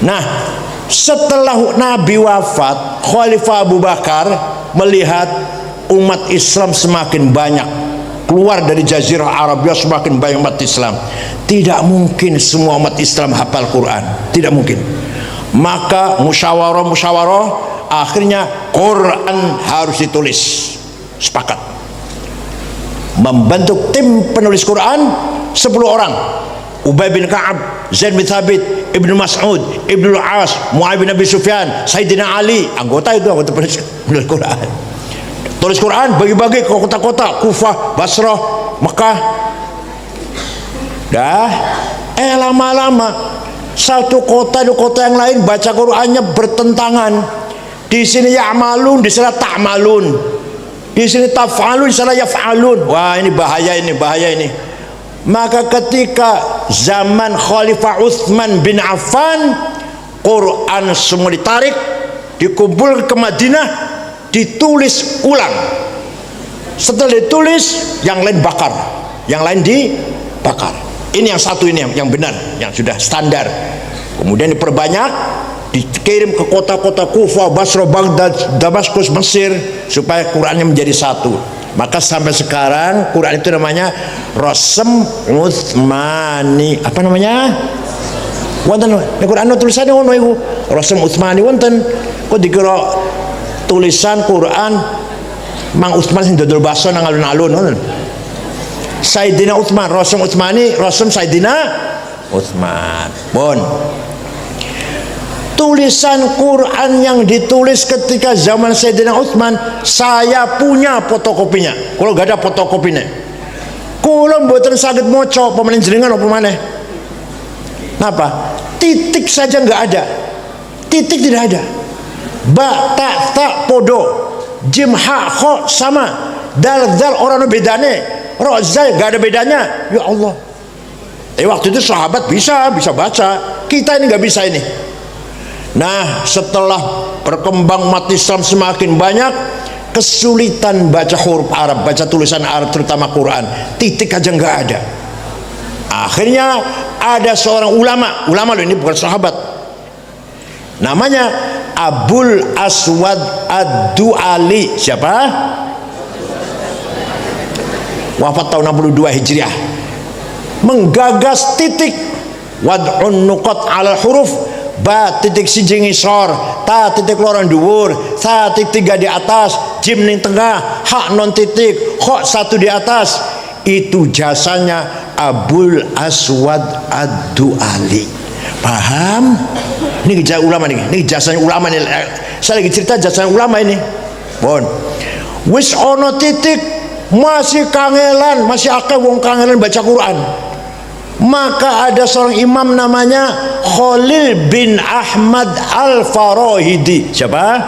[SPEAKER 1] Nah, setelah Nabi wafat, Khalifah Abu Bakar melihat umat Islam semakin banyak, keluar dari Jazirah Arabia semakin banyak umat Islam. Tidak mungkin semua umat Islam hafal Quran, tidak mungkin. Maka musyawarah akhirnya Quran harus ditulis. Sepakat membentuk tim penulis Quran 10 orang. Ubay bin Ka'ab, Zaid bin Thabit, Ibnu Mas'ud, Ibnu Al-As, Muawiyah bin Abi Sufyan, Sayyidina Ali, anggota penulis Quran. Tulis Quran bagi-bagi ke kota-kota, Kufah, Basrah, Mekah. Lama-lama satu kota di kota yang lain baca Qurannya bertentangan. Di sini ya'malun, di sana ta'malun. Di sini taf'alun, di sana yaf'alun. Wah, ini bahaya ini. Maka ketika zaman Khalifah Utsman bin Affan, Quran semua ditarik, dikumpul ke Madinah, ditulis ulang. Setelah ditulis, yang lain bakar, yang lain dibakar. Ini yang satu, ini yang benar, yang sudah standar. Kemudian diperbanyak, dikirim ke kota-kota Kufah, Basra, Baghdad, Damaskus, Mesir, supaya Qurannya menjadi satu. Maka sampai sekarang Quran itu namanya Rasm Utsmani. Apa namanya? Wonten Quran tulisannya ngono iku. Rasm Utsmani wonten. Kok dikira tulisan Quran Mang Utsman sing dodol baso nang alun-alun ngoten. Sayyidina Utsman, Rasm Utsmani, Rasm Sayyidina Utsman. Bon. Tulisan Quran yang ditulis ketika zaman Sayyidina Utsman, saya punya fotokopinya. Kalau gak ada fotokopinya, kalau mboten saged maca pemanen jenengan apa maneh. Napa? Titik saja nggak ada. Titik tidak ada. Ba, ta podo, jim, ha, kho sama. Dal orang bedane. Ro, zal nggak ada bedanya. Ya Allah. Waktu itu sahabat bisa baca. Kita ini nggak bisa ini. Nah, setelah berkembang umat Islam semakin banyak, kesulitan baca huruf Arab, baca tulisan Arab, terutama Quran. Titik aja nggak ada. Akhirnya ada seorang ulama loh, ini bukan sahabat, namanya Abul Aswad Ad-Du'ali. Siapa? Wafat tahun 62 Hijriah. Menggagas titik wad'un nuqat ala huruf, ba titik siji ngisor, ta titik loro dhuwur, sa titik 3 di atas, jim ning tengah, ha non titik, kho 1 di atas. Itu jasanya Abul Aswad Ad-Du'ali. Paham? Ini jasa ulama nih. Ini jasanya ulama nih. Saya lagi cerita jasanya ulama ini. Bon. Wis ono titik masih kangelan, masih akeh wong kangelan baca Quran. Maka ada seorang imam namanya Khalil bin Ahmad Al-Farahidi. Siapa?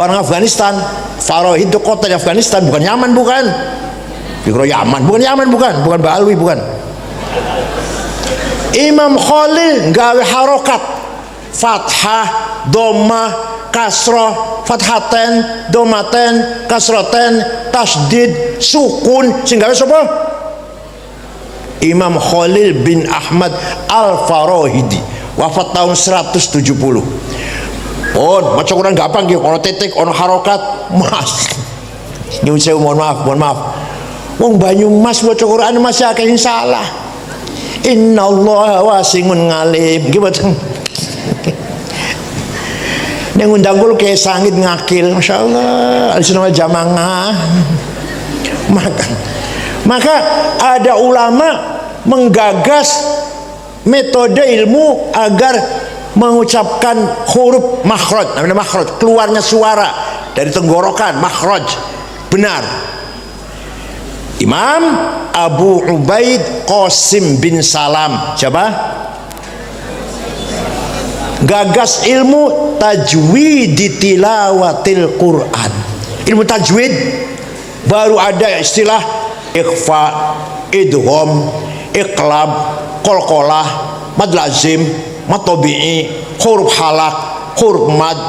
[SPEAKER 1] Orang Afghanistan. Farahid itu kota di Afghanistan, bukan Yaman, bukan. Dikira Yaman, bukan Baalwi, bukan. Imam Khalil gawe harokat fathah, dhammah, kasrah, fathaten, dhammaten, kasraten, tasdid, sukun, sing gawe sapa? Imam Khalil bin Ahmad Al-Farahidi, wafat tahun 170. Maca Quran gampang nggih, ono titik, ono harokat, Mas. Nyuwun sewu, mohon maaf. Wong Banyumas maca Quran masih akeh salah. Innallaha wasi'un ngalim. Nggih mboten. Ning undang kula ke sangit ngakil, masyaallah, al-sunnah jamaah. Maka ada ulama menggagas metode ilmu agar mengucapkan huruf makhraj, namanya makhraj, keluarnya suara dari tenggorokan, makhraj benar. Imam Abu Ubaid Qasim bin Salam. Siapa? Gagas ilmu tajwid tilawatil Quran. Ilmu tajwid baru ada istilah ikhfa, idgham, iqlab, qalqalah, mad lazim, mad tabi'i, huruf halak, huruf mad.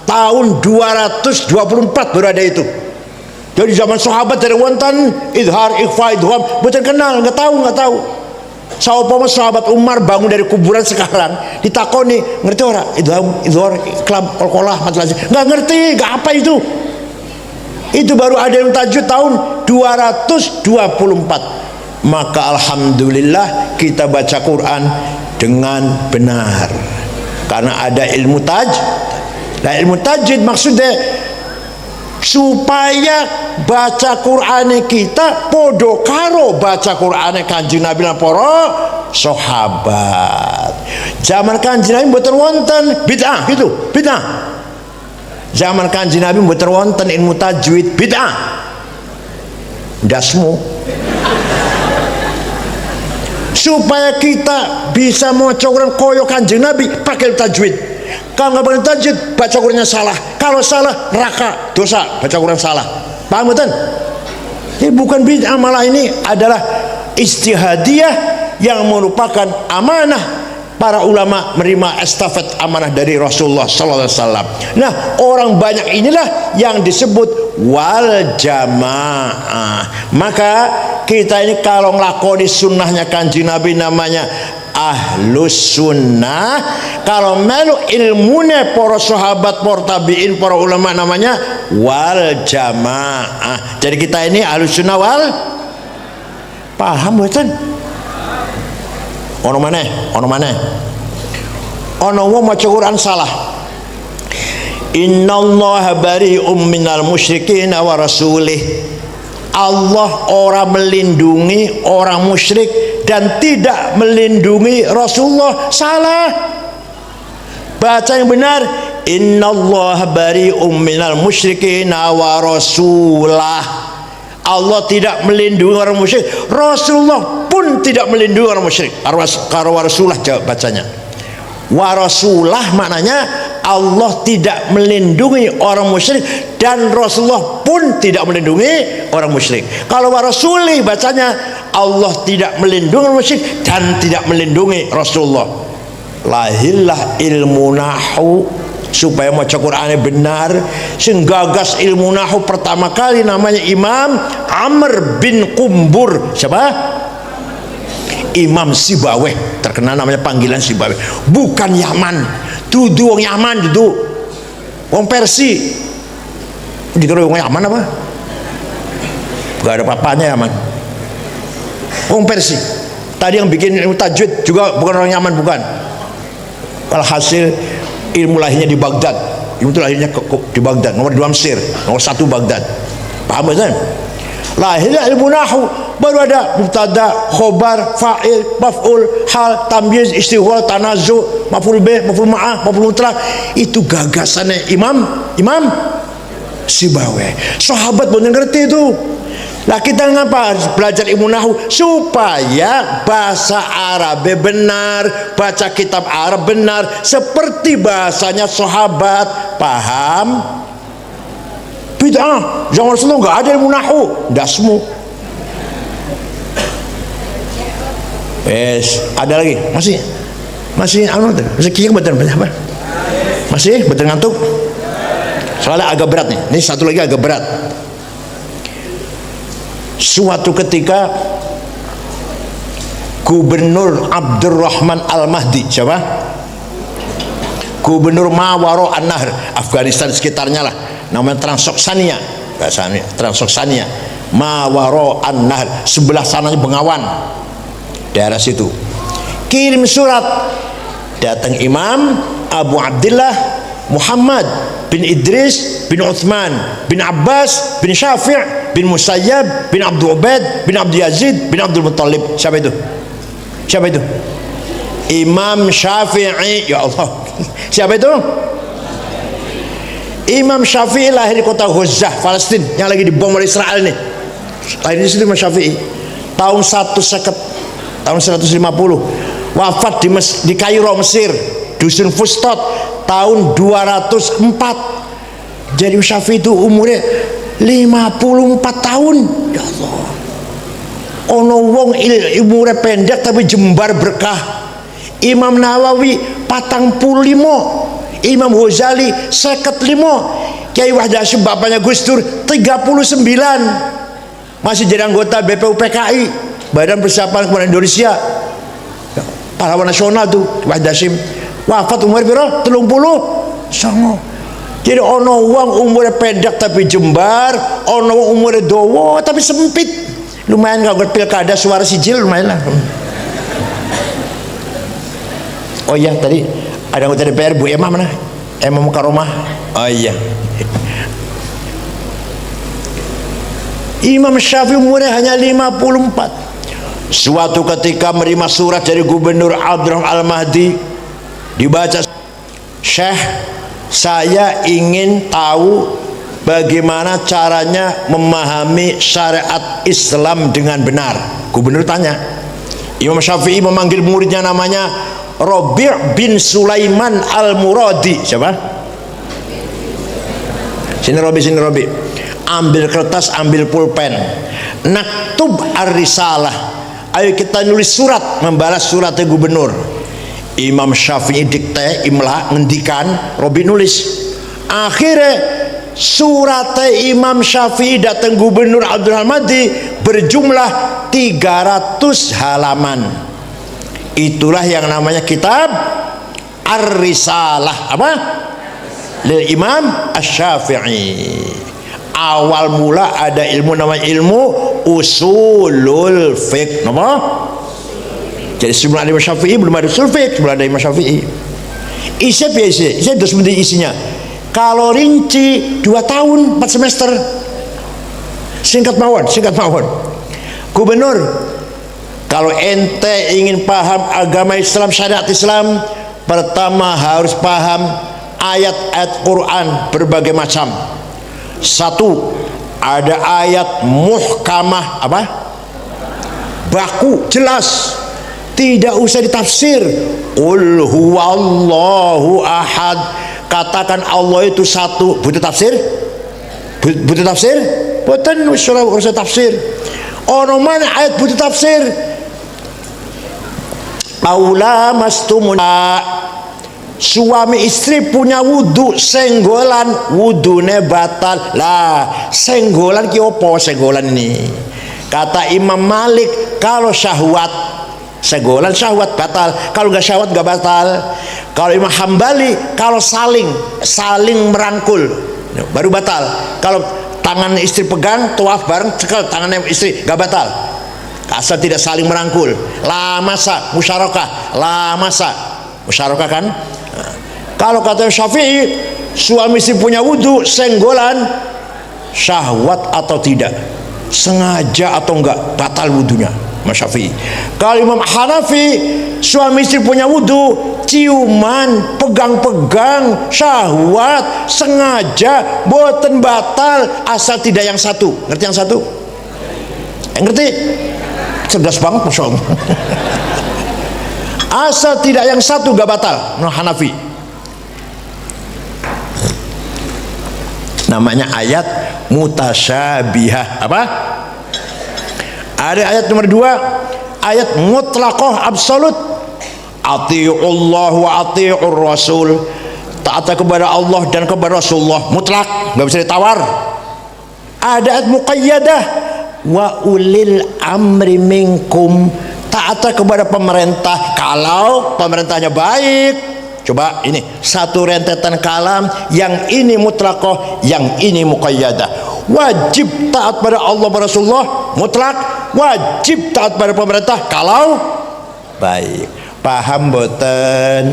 [SPEAKER 1] Tahun 224 baru ada itu. Jadi zaman sahabat dari wonten idhar, ikhfa, idgham, bukan kenal, nggak tahu. Sahabat sahabat Umar bangun dari kuburan sekarang ditakoni, ngerti ora idhar, iqlab, qalqalah, mad lazim? Nggak ngerti, nggak apa itu. Itu baru ada yang tajwid tahun 224. Maka alhamdulillah kita baca Quran dengan benar karena ada ilmu tajwid. Nah, ilmu tajwid maksudnya supaya baca Quran kita podo karo baca Quran Kanjeng Nabi lan para sahabat. Zaman Kanjeng Nabi mboten wonten bid'ah gitu, bid'ah. Zaman Kanjeng Nabi mboten wonten ilmu tajwid, bid'ah. Dasmu. Supaya kita bisa maca Quran koyo Kanjeng Nabi pakai tajwid. Kalau nggak pakai tajwid, baca Qurannya salah. Kalau salah, neraka, dosa. Baca Quran salah. Paham betul? Ini bukan bid'ah, malah ini adalah ijtihadiyah yang merupakan amanah para ulama menerima estafet amanah dari Rasulullah sallallahu alaihi wasallam. Nah, orang banyak inilah yang disebut wal jamaah. Maka kita ini kalau ngelakoni sunnahnya Kanjeng Nabi namanya ahlus sunnah. Kalau melu ilmunya para sahabat, para tabi'in, para ulama namanya wal jamaah. Jadi kita ini ahlus sunnah wal, paham betul? Ono mana? Ono wong maca Quran salah. Innallaha bari'um minal musyrikin wa rasulih. Allah orang melindungi orang musyrik dan tidak melindungi Rasulullah. Salah. Baca yang benar. Innallaha bari'um minal musyrikin wa rasulah. Allah tidak melindungi orang musyrik, Rasulullah pun tidak melindungi orang musyrik. Karo Rasulullah bacanya. Warasulah maknanya Allah tidak melindungi orang musyrik dan Rasulullah pun tidak melindungi orang musyrik. Kalau warasuli bacanya Allah tidak melindungi orang musyrik dan tidak melindungi Rasulullah. Lahirlah ilmu nahu supaya maca Qur'annya benar. Sing gagas ilmu nahu pertama kali namanya Imam Amr bin Qumbur. Siapa? Imam Sibaweh, terkenal namanya panggilan Sibaweh. Bukan Yaman, dudu wong Yaman, dudu wong Persi. Dikira wong Yaman apa? Gak ada papanya Yaman. Wong Persi. Tadi yang bikin ilmu tajwid juga bukan orang Yaman, bukan. Alhasil ilmu lahirnya di Baghdad. Ilmu itu lahirnya di Baghdad, nomor 2 Mesir, nomor 1 Baghdad. Paham kan? Lahirnya ilmu nahu, baru ada mubtada, khobar, fa'il, maf'ul, hal, tamyiz, istighfar, tanazu, maf'ul bih, maf'ul ma'ah, maf'ul mutlaq. Itu gagasannya Imam Sibaweh. Sahabat benar ngerti itu. Lah kita ngapa harus belajar ilmu nahu? Supaya bahasa Arab benar, baca kitab Arab benar seperti bahasanya sahabat. Paham? Bid'ah. Zaman Rasulullah nggak ada ilmu nahu. Dasmu. Ada lagi? Masih kira betul apa? Masih betul ngantuk? Soalnya agak berat nih. Ini satu lagi agak berat. Suatu ketika Gubernur Abdurrahman Al-Mahdi, siapa? Gubernur Mawaro An-Nahr, Afghanistan sekitarnya lah, namanya Transoksania, bahasanya Transoksania, Mawaro An-Nahr, sebelah sananya Bengawan, daerah situ. Kirim surat, datang Imam Abu Abdullah Muhammad bin Idris bin Uthman bin Abbas bin Syafi' bin Musayyab bin Abdul Ubaid bin Abdul Yazid bin Abdul Muttalib. Siapa itu? Imam Syafi'i. Ya Allah. Siapa itu? Imam Syafi'i lahir di kota Ghazah, Palestina, yang lagi dibom oleh Israel ini. Lahir di situ Imam Syafi'i. Tahun 150. Wafat di Kairo, Mesir, dusun Fustot, tahun 204. Jadi Syafi'i itu umurnya 54 tahun. Ya Allah. Ono wong umurnya pendek tapi jembar berkah. Imam Nawawi 45, Imam Ghazali 55, Kiai Wahid Hasyim bapaknya Gus Dur 39, masih jadi anggota BPUPKI, Badan Persiapan Kemerdekaan Indonesia, pahlawan nasional tuh Wahid Hasyim. Wafat umur berapa? 30. Songo. Jadi ono wong umure pendek tapi jembar, ono wong umure dawa tapi sempit. Lumayan kalau pilkada suara sijil lumayan lah. Oh iya, tadi ada anggota DPR Bu Emma mana? Emma Mukaromah. Oh iya. Imam Syafi'i umurnya hanya 54. Suatu ketika menerima surat dari Gubernur Abdurrahman Al-Mahdi, dibaca, "Syekh, saya ingin tahu bagaimana caranya memahami syariat Islam dengan benar." Gubernur tanya. Imam Syafi'i memanggil muridnya, namanya Rabi' bin Sulaiman Al-Muradi. Siapa? Sini Rabi. Ambil kertas, ambil pulpen. Naktub ar-risalah. Ayo kita nulis surat, membalas suratnya gubernur. Imam Syafi'i dikte, imla, ngendikan, Rabi nulis. Akhirnya suratnya Imam Syafi'i datang Gubernur Abdurrahman Mahdi berjumlah 300 halaman. Itulah yang namanya kitab Ar-Risalah, apa? Lil Imam Asy-Syafi'i. Awal mula ada ilmu namanya ilmu usulul fiqh. Nama? Jadi sebelum ada Imam Syafi'i belum ada usul fiqh, sebelum ada Imam Syafi'i. Isi itu sebenarnya isinya. Kalau rinci 2 tahun 4 semester. Singkat mawon. Gubernur, kalau ente ingin paham agama Islam, syariat Islam, pertama harus paham ayat-ayat Quran berbagai macam. 1, ada ayat muhkamah, apa? Baku, jelas, tidak usah ditafsir. Qul huwallahu ahad. Katakan Allah itu satu. Butuh tafsir? Butuh tafsir? Bukan usah tafsir. Ono mana ayat butuh tafsir? Aula mastumuna, suami istri punya wudu, senggolan, wudune batal. Lah, senggolan ki opo senggolan ini? Kata Imam Malik, kalau syahwat, senggolan syahwat batal. Kalau nggak syahwat nggak batal. Kalau Imam Hambali, kalau saling merangkul baru batal. Kalau tangan istri pegang, tawaf bareng, cekel tangannya istri, nggak batal. Asal tidak saling merangkul. La masa musyarakah, musyarakah kan? Kalau kata Syafi'i, suami istri punya wudu, senggolan, syahwat atau tidak, sengaja atau enggak, batal wudunya. Mas Syafi'i. Kalau Imam Hanafi, suami istri punya wudu, ciuman, pegang-pegang, syahwat, sengaja, boten batal, asal tidak yang satu. Ngerti yang satu? Ngerti? Cerdas banget, Masya Allah. Asal tidak yang satu gak batal. No, Hanafi. Namanya ayat mutasyabihah. Apa? Ada ayat nomor 2, ayat mutlaqah absolut. Ati'ullah wa ati'ur rasul. Taat kepada Allah dan kepada Rasulullah, mutlak, nggak bisa ditawar. Ada ayat muqayyadah, wa ulil amri minkum. Taat kepada pemerintah kalau pemerintahnya baik. Coba ini satu rentetan kalam, yang ini mutlaqah, yang ini muqayyadah. Wajib taat pada Allah dan Rasulullah, mutlak. Wajib taat pada pemerintah kalau baik. Paham boten?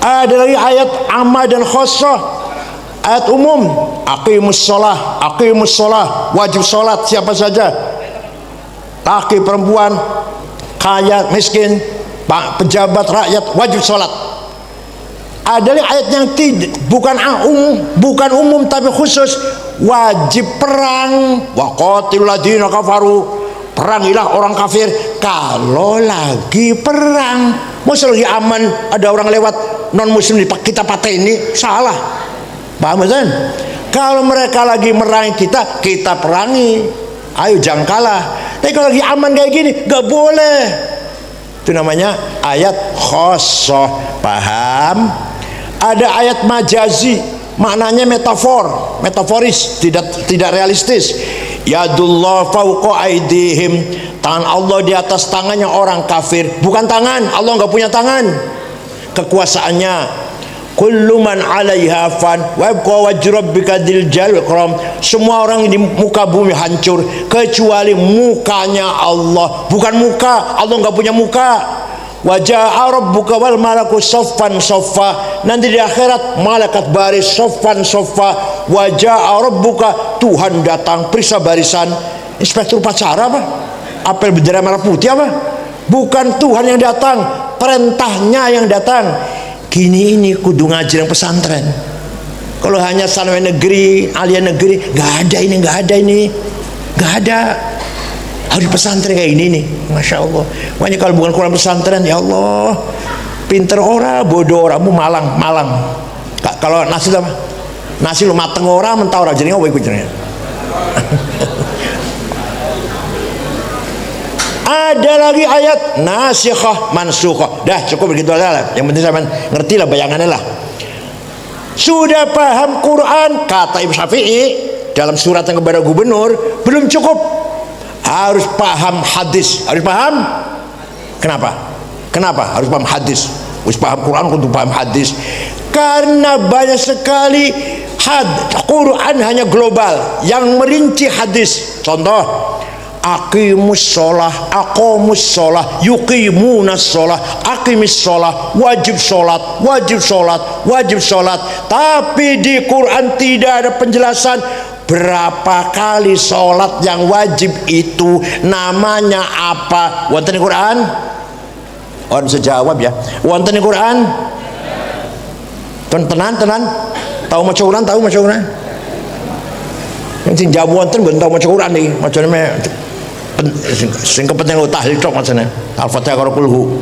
[SPEAKER 1] Ada lagi ayat amma dan khossah. Ayat umum, aqimus sholah, wajib sholat siapa saja, laki perempuan, kaya miskin, pejabat rakyat, wajib sholat. Ada lagi ayat yang tidak, bukan umum tapi khusus, wajib perang. Wa qatilul ladzina kafaru, perangilah orang kafir kalau lagi perang. Masa lagi aman ada orang lewat non muslim kita pateni, salah. Paham kan? Kalau mereka lagi merangi kita perangi. Ayo jangan kalah. Tapi kalau lagi aman kayak gini gak boleh. Itu namanya ayat khossah. Paham? Ada ayat majazi, maknanya metaforis, tidak realistis. Yadullah fauqa aidihim, tangan Allah di atas tangannya orang kafir. Bukan tangan, Allah nggak punya tangan. Kekuasaannya kullu man 'alaiha fan wa yabqa wajhu rabbika dzil jalali wal ikram. Semua orang di muka bumi hancur kecuali mukanya Allah. Bukan muka, Allah enggak punya muka. Wa jaa rabbuka wal malaku saffan saffa. Nanti di akhirat malaikat baris saffan saffa. Wa jaa rabbuka, Tuhan datang periksa barisan. Inspektur upacara apa? Apel bendera merah putih apa? Bukan Tuhan yang datang, perintahnya yang datang. Gini ini kudu ngajar yang pesantren. Kalau hanya sanawiyah negeri, aliyah negeri, nggak ada ini, nggak ada. Harus pesantren kayak ini nih, masya Allah. Makanya kalau bukan Quran pesantren, ya Allah, pinter ora, bodoh ora, malang. Kalau nasi apa? Nasi lu mateng ora, mentah ora, jadi apa ikutnya? Ada lagi ayat nasikhah mansukhah. Dah cukup begitu aja lah. Yang penting sampean ngerti lah bayangannya lah. Sudah paham Quran, kata Imam Syafi'i dalam surat yang kepada gubernur, belum cukup. Harus paham hadis. Harus paham. Kenapa harus paham hadis? Harus paham Quran untuk paham hadis. Karena banyak sekali Quran hanya global, yang merinci hadis. Contoh, aqimus sholah, aqomus sholah, yuqimunas sholah, aqimis sholah, wajib sholat. Tapi di Quran tidak ada penjelasan berapa kali sholat yang wajib itu, namanya apa. Wonten di Quran? Orang bisa jawab ya. Wonten di Quran? Tenan. Tahu maca Quran? Yang sing jawab wonten ben tahu maca Quran iki. Macane sing kepenting tahlil tok macane. Al-Fatihah karo kulhu.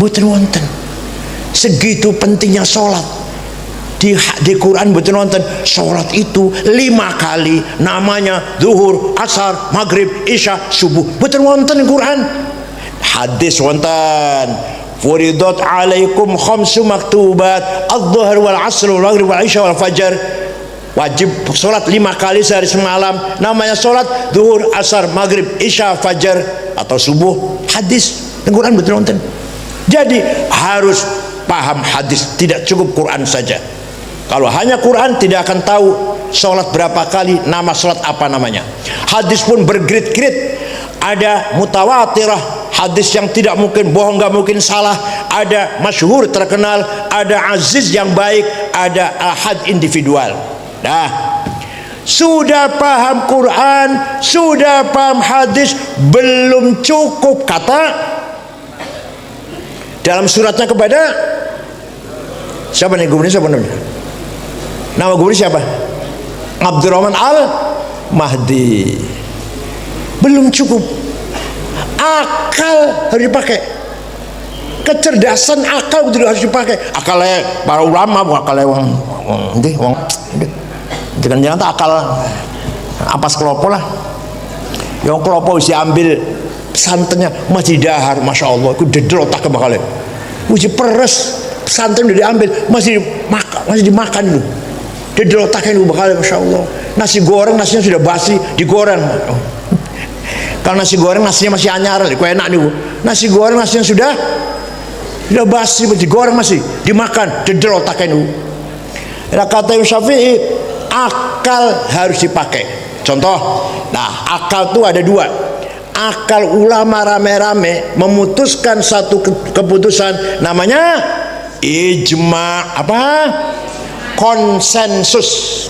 [SPEAKER 1] Mboten wonten. Segitu pentingnya sholat. Di Quran mboten wonten sholat itu 5 kali, namanya zuhur, asar, maghrib, isya, subuh. Mboten wonten di Quran. Hadis wonten. Furidat alaikum khamsu maktubat adh-dhuhr wal 'asr wal maghrib wal isya wal fajar. Wajib sholat 5 kali sehari semalam, namanya sholat zuhur, asar, maghrib, isya, fajar atau subuh. Hadis di Quran betul nonton. Jadi harus paham hadis, tidak cukup Quran saja. Kalau hanya Quran tidak akan tahu sholat berapa kali, nama sholat apa namanya. Hadis pun bergrid-grid. Ada mutawatirah, hadis yang tidak mungkin bohong, nggak mungkin salah. Ada masyhur terkenal, ada aziz yang baik, ada ahad individual. Nah, sudah paham Quran, sudah paham hadis, belum cukup. Kata dalam suratnya kepada siapa nih gubernur, siapa namanya? Nama gubernur siapa? Abdurrahman Al-Mahdi. Belum cukup. Akal harus dipakai. Kecerdasan akal betul harus dipakai. Akalnya para ulama, bukan akalnya wong jangan tak akal ampas kelopo lah. Yang kelopo bisa ambil santannya masih dahar, masya Allah, itu dedel otak kebakalnya. Uji peres santan udah diambil, masih dimakan dulu. Dedel otaknya itu bakalnya, masya Allah. Nasi goreng, nasinya sudah basi, digoreng. Kalau nasi goreng nasinya masih anyar, kok enak nih. Nasi goreng nasinya sudah basi, digoreng masih dimakan, dedel otaknya itu. Nah, kata Imam Syafi'i, akal harus dipakai. Contoh, nah akal itu ada 2. Akal ulama rame-rame memutuskan satu keputusan, namanya ijma. Apa? Konsensus.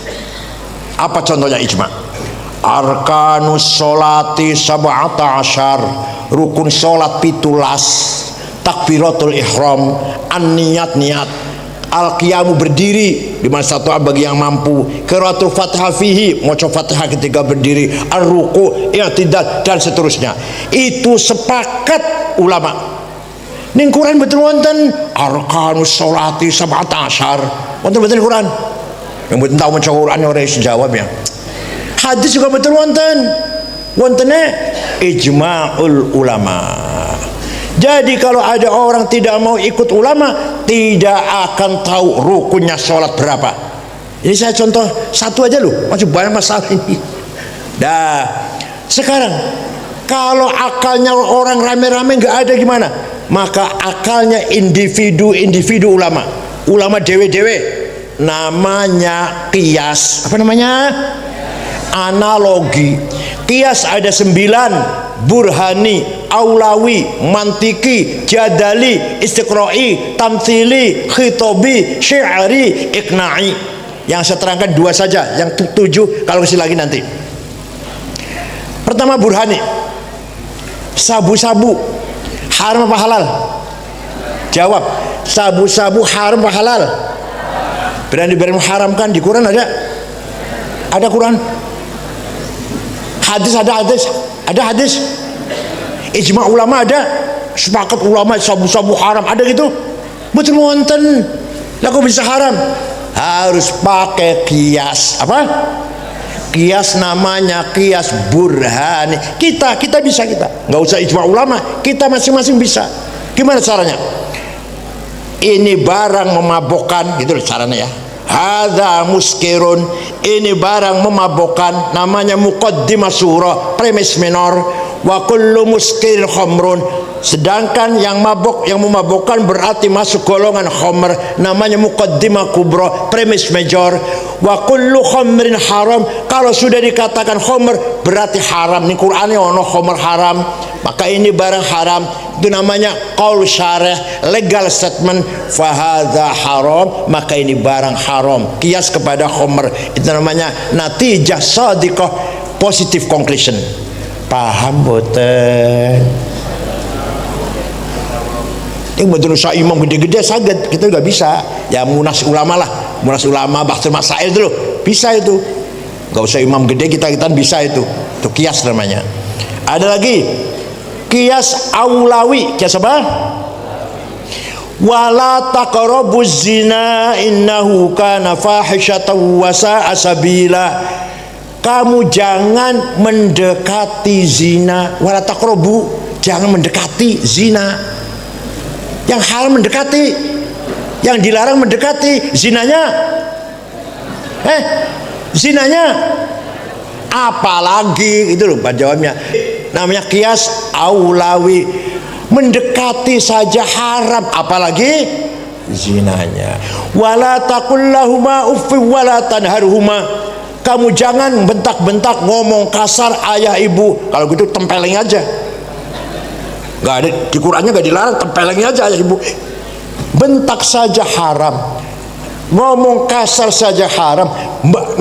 [SPEAKER 1] Apa contohnya ijma? Arkanus sholati sab'ata asyar, rukun sholat 17, takbiratul ihram, an-niat, al-qiyamu berdiri di mana satu bagi yang mampu, qiraatul fatihah fihi, maca fatihah ketika berdiri, ar-ruku, i'tidal dan seterusnya. Itu sepakat ulama. Ning Quran betul wonten arkanus sholati sab'ata asyar. Wonten Quran. Yang betul tahu maca Quran ora iso jawab ya. Hadis juga betul wonten. Wontene ijma'ul ulama. Jadi kalau ada orang tidak mau ikut ulama, tidak akan tahu rukunnya sholat berapa. Ini saya contoh satu aja loh, masih banyak masalah ini. Dah, sekarang kalau akalnya orang rame-rame nggak ada gimana? Maka akalnya individu ulama. ulama dewe-dewe, namanya kias. Apa namanya? Analogi. Kias ada 9: burhani, aulawi, mantiki, jadali, istiqra'i, tamthili, khitobi, syi'ari, iqna'i. Yang saya terangkan 2 saja, yang 7 kalau kasih lagi nanti. Pertama, burhani. Sabu-sabu haram apa halal? Jawab. Sabu-sabu haram apa halal? Berani mengharamkan. Di Quran ada? Ada Quran? Hadis ada? Hadis? Ijma ulama ada? Sepakat ulama sabu-sabu haram, ada gitu? Betul wonten. Lah kok bisa haram? Harus pakai kias. Apa? Kias, namanya kias burhani. Kita bisa, nggak usah ijma ulama, kita masing-masing bisa. Gimana caranya? Ini barang memabokkan, gitu loh caranya ya. Hadza muskirun, ini barang memabokkan, namanya muqaddimah surah, premis minor. Wa kullu muskir khamrun, sedangkan yang mabok, yang memabokkan berarti masuk golongan khamr, namanya muqaddimah kubra, premis major. Wa kullu khamrin haram, kalau sudah dikatakan khamr berarti haram. Ini Qur'annya ono khamr haram, maka ini barang haram. Itu namanya qaul syarih, legal statement. Fahadha haram, maka ini barang haram. Kias kepada khamr, itu namanya natijah shadiqah, positive conclusion. Paham boten? Yang betul usah imam gede-gede saged, kita juga bisa. Ya munas ulama lah, munas ulama bahasa masail itu loh, bisa itu. Gak usah imam gede, kita bisa itu. Itu kias namanya. Ada lagi kias aulawi. Kias apa? Wala taqrabuz zina innahu kana fahisyatan wa sa'a sabila. Kamu jangan mendekati zina. Wala taqrabu, jangan mendekati zina. Yang haram mendekati, yang dilarang mendekati. Zinanya zinanya apalagi, itu loh jawabnya. Namanya kias aulawi. Mendekati saja haram, apalagi zinanya. Wala taqul lahuma uffi wala tanharhuma. Kamu jangan bentak-bentak, ngomong kasar ayah ibu. Kalau gitu tempeleng aja. Gak ada di Qurannya, gak dilarang, tempeleng aja ayah ibu. Bentak saja haram, ngomong kasar saja haram,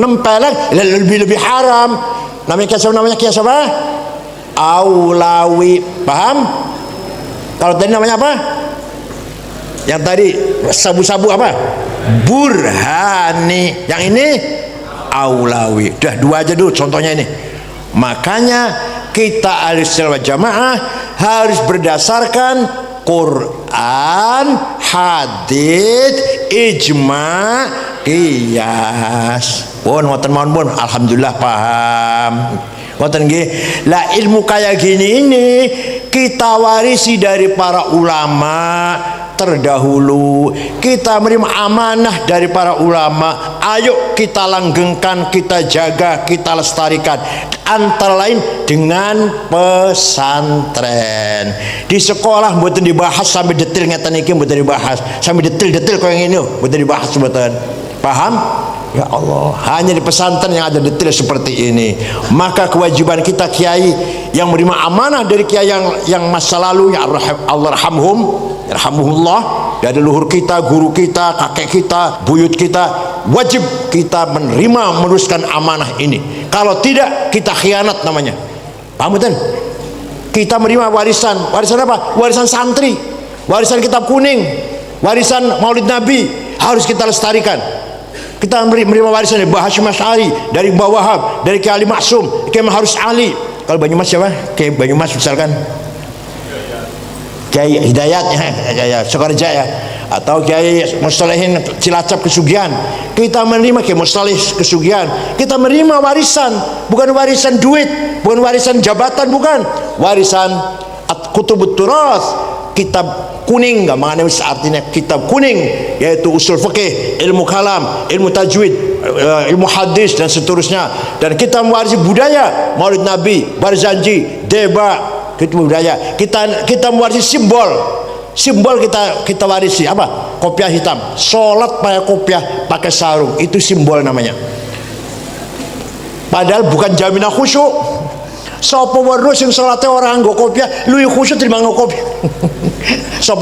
[SPEAKER 1] nempeleng lebih haram. Namanya kias apa? Aulawi. Paham? Kalau tadi namanya apa? Yang tadi sabu-sabu apa? Burhani. Yang ini aulawi. Udah 2 aja dulu contohnya ini. Makanya kita Ahlussunnah wal Jamaah harus berdasarkan Quran, hadis, ijma, qiyas. Pun ngoten mawon pun, alhamdulillah paham. Ngoten nggih. Lah ilmu kayak gini ini kita warisi dari para ulama terdahulu. Kita menerima amanah dari para ulama. Ayo kita langgengkan, kita jaga, kita lestarikan. Antara lain dengan pesantren. Di sekolah mboten dibahas sampai detail ngeten iki, mboten dibahas sampai detail-detail kaya ngene, mboten dibahas mboten. Paham? Ya Allah, hanya di pesantren yang ada detail seperti ini. Maka kewajiban kita kiai yang menerima amanah dari kiai yang masa lalu, ya Allah yarhamuhullah, dari luhur kita, guru kita, kakek kita, buyut kita, wajib kita meneruskan amanah ini. Kalau tidak, kita khianat namanya. Paham betul? Kita menerima warisan apa? Warisan santri, warisan kitab kuning, warisan Maulid Nabi, harus kita lestarikan. Kita menerima warisan dari Mbah Hasyim Asy'ari, dari Mbah Wahab, dari Kiai Ali Maksum, Kiai Maharus Ali. Kalau Banyumas siapa? Kiai Banyumas misalkan Kiai Hidayat ya, Sukarjaya, atau Kiai Mustalihin Cilacap Kesugihan. Kita menerima Kiai Mustalih Kesugihan. Kita menerima warisan, bukan warisan duit, bukan warisan jabatan, bukan. Warisan Kutubut Turath, kitab kuning, nggak mengenai artinya kitab kuning, yaitu usul fikih, ilmu kalam, ilmu tajwid, ilmu hadis dan seterusnya. Dan kita mewarisi budaya, Maulid Nabi, Barzanji, Deba, itu budaya. Kita mewarisi simbol, simbol kita warisi apa? Kopiah hitam. Sholat pakai kopiah, pakai sarung, itu simbol namanya. Padahal bukan jaminan khusyuk. Sapa weruh sing salate ora nggo kopiah, luwih khusyuk timbang nggo kopiah. Sapa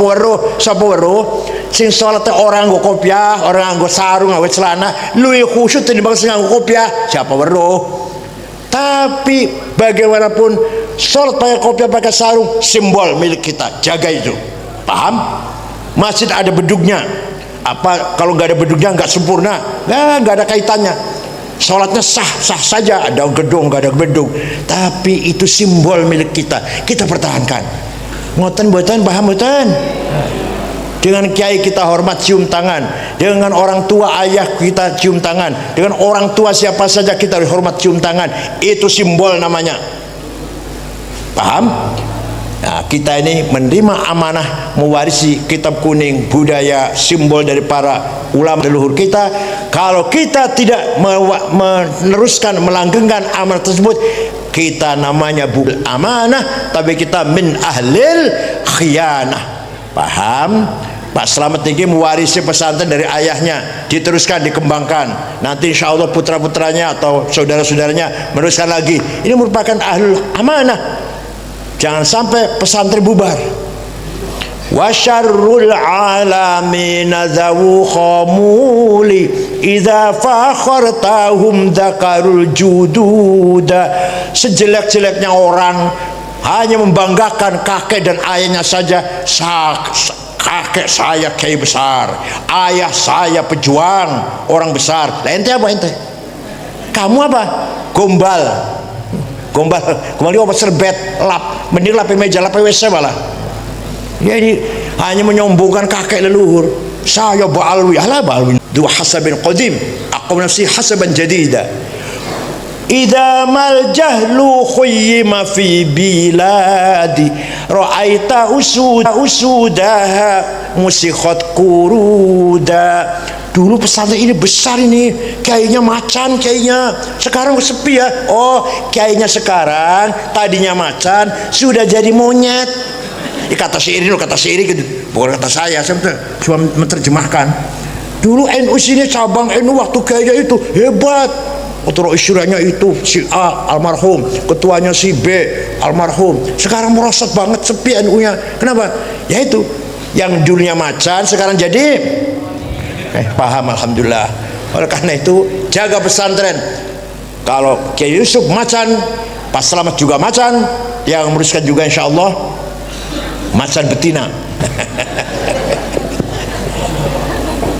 [SPEAKER 1] weruh sing salate ora nggo kopiah, ora nggo sarung, nggo celana, luwih khusyuk timbang sing nggo kopiah. Siapa weruh? Tapi bagaimanapun salat pakai kopiah, pakai sarung, simbol milik kita. Jaga itu. Paham? Masjid ada bedugnya. Apa kalau nggak ada bedugnya nggak sempurna? Nggak ada kaitannya. Sholatnya sah saja, ada gedung gak ada bedung, tapi itu simbol milik kita, kita pertahankan. Ngoten boten, paham boten? Dengan kiai kita hormat cium tangan, dengan orang tua ayah kita cium tangan, dengan orang tua siapa saja kita hormat cium tangan, itu simbol namanya. Paham? Nah, kita ini menerima amanah mewarisi kitab kuning, budaya, simbol dari para ulama leluhur kita. Kalau kita tidak meneruskan, melanggengkan amanah tersebut, kita namanya bukan amanah, tapi kita min ahlil khianah. Paham? Pak Slamet ini mewarisi pesantren dari ayahnya, diteruskan, dikembangkan. Nanti insya Allah putra-putranya atau saudara-saudaranya meneruskan lagi. Ini merupakan ahlul amanah. Jangan sampai pesantren bubar. Wa syarrul alamin zawu khamuli idza fakhartahum dzakarul jududa. Sejelek-jeleknya orang hanya membanggakan kakek dan ayahnya saja. Kakek saya kiai besar, ayah saya pejuang, orang besar. Lah ente apa ente? Kamu apa? Gombal itu apa? Serbet, lap, mending lap meja, lap WC malah. Jadi hanya menyombongkan kakek leluhur. Saya ba'alwi, ala ba'alwi dua hasabin qadim, aku nafsi hasaban jadida. Idza mal jahlu khuyyima fi biladi ra'aita usudaha musikhat kuruda. Dulu pesantren ini besar, ini kiainya macan, kiainya sekarang sepi ya. Oh, kiainya sekarang tadinya macan sudah jadi monyet. Kata syair gitu, bukan kata saya cuma menerjemahkan. Dulu NU sini cabang NU waktu kiainya itu hebat. Ketua istilahnya itu si A almarhum, ketuanya si B almarhum. Sekarang merosot banget, sepi NU-nya. Kenapa? Ya itu, yang dulunya macan sekarang jadi paham, alhamdulillah. Oleh karena itu jaga pesantren. Kalau Kiai Yusuf macan, Pak Slamet juga macan, yang meneruskan juga insya Allah macan betina.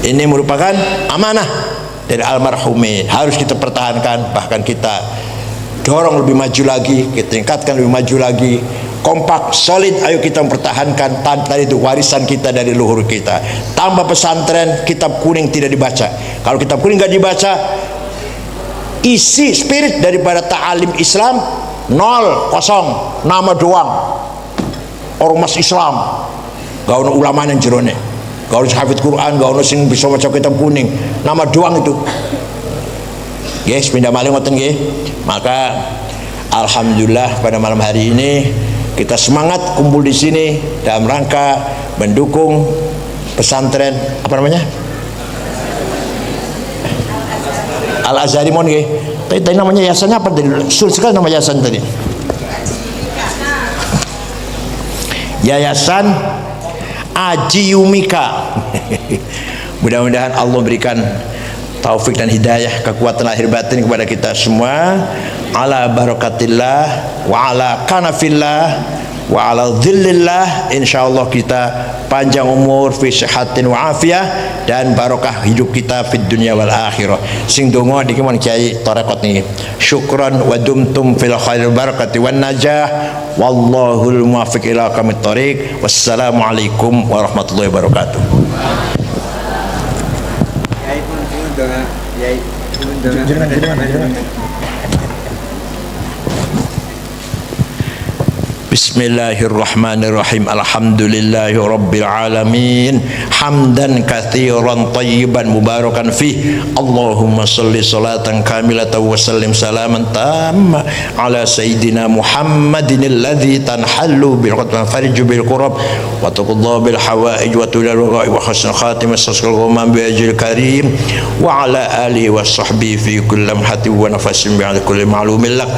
[SPEAKER 1] Ini merupakan amanah dari almarhumin, harus kita pertahankan, bahkan kita dorong lebih maju lagi, kita tingkatkan lebih maju lagi, kompak, solid. Ayo kita mempertahankan tadi itu warisan kita dari leluhur kita. Tambah pesantren, kitab kuning tidak dibaca. Kalau kitab kuning nggak dibaca, isi spirit daripada ta'alim Islam nol, kosong, nama doang. Ormas Islam, gak ada ulama yang jerone, gak ada hafid Quran, gak ada sing bisa baca kitab kuning, nama doang itu. Yes, pindah maling ngoten nggih. Maka alhamdulillah pada malam hari ini kita semangat kumpul di sini dalam rangka mendukung pesantren apa namanya? Al Azhari mon nggih. Tadi namanya yayasannya apa tadi? Sulit sekali nama yayasan tadi. Yayasan Aji Yumika. Mudah-mudahan Allah berikan taufik dan hidayah, kekuatan lahir batin kepada kita semua. Ala barakatillah wa ala kanafillah wa ala dhillillah. Insyaallah kita panjang umur fi sihatin wa afiyah dan barokah hidup kita fid dunya wal akhirah. Sing donga niki mon Kiai tarekat niki. Syukran wa dumtum fil khair barakati wan najah wallahul muwaffiq ila aqwamit thoriq. Wassalamualaikum warahmatullahi wabarakatuh. Bismillahirrahmanirrahim. Alhamdulillahi rabbil alamin. Hamdan katsiran tayyiban mubarakan fih. Allahumma shalli salatan kamilatan wa sallim salaman tamma ala sayyidina Muhammadin alladzi tanhallu bil qadam fariju bil qurab wa tuqadda bil hawaij wa tulal ghaib wa husnul khatimah sasqal ghamam bi ajril karim wa ala alihi wa sahbihi fi kulli lamhatin wa nafasin bi kulli ma'lumin lak.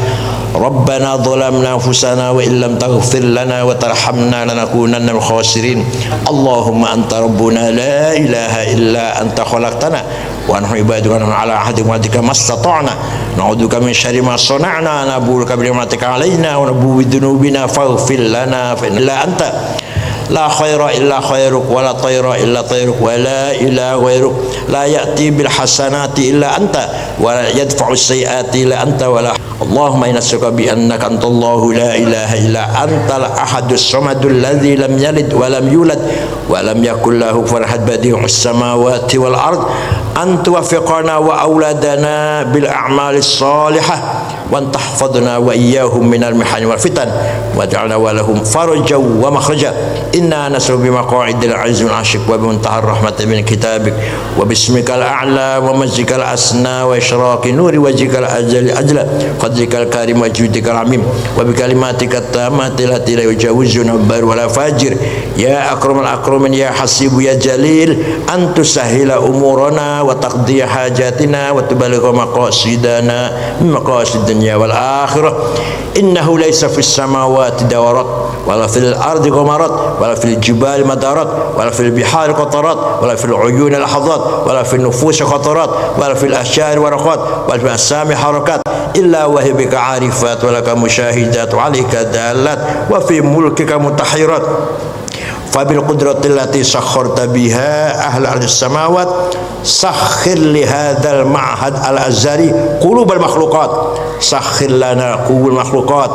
[SPEAKER 1] Rabbana dhalamna anfusana wa illam taghfir lana wa tarhamna lanakunanna minal khasirin. Allahumma anta rabbuna la ilaha illa anta khalaqtana wa nahnu ibaduka ala ahdi wa'dika mastata'na na'udzuka min syarri ma sana'na nabuluka bi ni'matika alaina wa nabu bi dzunubina faghfir lana fa inna anta la khaira illa khairuk wa la tayra illa tayruk wa la ilaha ghairuk la ya'ti bil hasanati illa anta wa la yadfa'u sayyiati illa anta wa la Allahumma inna nas'aluka bi annaka antallahu la ilaha illa antal ahadus samadul ladzi lam yalid wa lam yulad wa lam yakul lahu kufuwan ahad badi'us samawati wal ard an tuwaffiqana wa auladana bil a'malis salihah wa tahfadna wa iyyahum minal mihani wal fitan waj'alna wa lahum farajan wa makhraja. Inna nas'aluka bi maq'idil 'azmi wal 'ashq wa bi muntahar rahmati min kitabik wa bismikal a'la wa majikal asna wa isyraqi nuri wajhikal ajali ajla fadlikal karim wa judikal amim wa bi kalimatika tammati lati la yujawizuna bar wala fajir ya akramal akramin ya hasibu ya jalil an tusahhila umurana wa taqdiya hajatina wa tubaligha maqasidana min maqasid dunya wal akhirah. Innahu laysa fis samawati dawarat wala fil ardi qamarat wala fil jibali madarat wala fil bihari qatarat wala fil uyuni lahazat wala fil nufusi khatarat wala fil asyari waraqat wala fil asami harakat illa wa hiya bika arifat wa laka musyahidat wa alayka dalat wa fi mulkika mutahirat fabil qudratil lati sakharta biha ahla as-samawat sakhir li hadzal ma'had al-azhari qulubal makhluqat sakhir lana qulubal makhluqat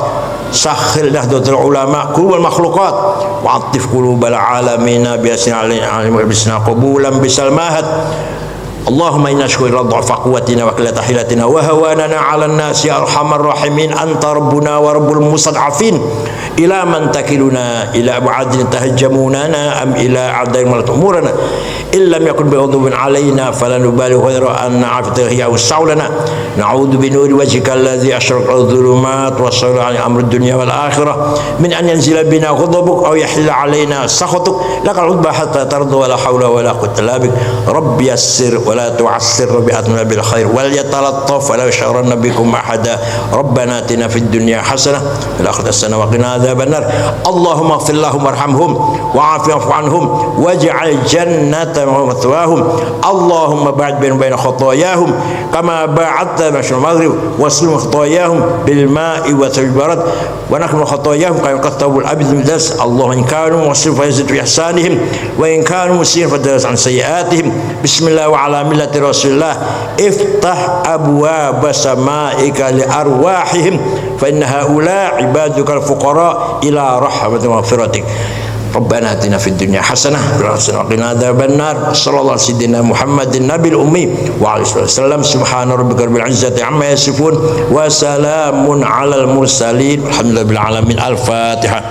[SPEAKER 1] sakhir nahdlatul ulama qulubal makhluqat wa atif qulubal alamina bi asna alim bisna qabulan bisal mahad. Allahumma inna syukur radha quwwatina wa qillata hilatina wa hawanana 'ala an-nasi arhamar rahimin anta rabbuna wa rabbul mustad'afin ila man takiluna ila mu'adin tahajjamunana am ila a'dain maltumurana illam yakun bi'udhubin 'alaina falanubali ghayra anna 'afita hiya usaulana na'udzu bi nuri wajhika alladhi ashraqat adh-dhulumat wa sawala 'ala amri dunya wal akhirah min an yanzila bina ghadabuk aw yahilla 'alaina sakhatuk lakal udba hatta tarda wa la hawla wa la quwwata illa bik rabbi yassir ولا تعسر بأتنا بالخير وليتلطف ولا يشعرن بكم أحدا ربنا آتنا في الدنيا حسنة في الآخرة حسنة وقنا عذاب النار اللهم اغفر لهم وارحمهم وعافهم عنهم واجعل جنة مثواهم اللهم باعد بينهم وبين خطاياهم كما باعدت بين المغرب واغسل خطاياهم بالماء والثلج والبرد ونحن خطاياهم كما يقطع الأبد من الدنس اللهم إن كانوا محسنين فيزد في إحسانهم وإن كانوا مسيئين فدرس عن سيئاتهم بسم الله وعلى ملة رسول الله افتح أبواب سمائك لأرواحهم فإن هؤلاء عبادك الفقراء إلى رحمة ومغفرتك ربنا آتنا في الدنيا حسنة وقنا عذاب النار صلى الله على سيدنا محمد النبي الأمي وعلى آله وسلم سبحان ربك رب العزة عما يصفون وسلام على المرسلين والحمد لله رب العالمين. الفاتحة.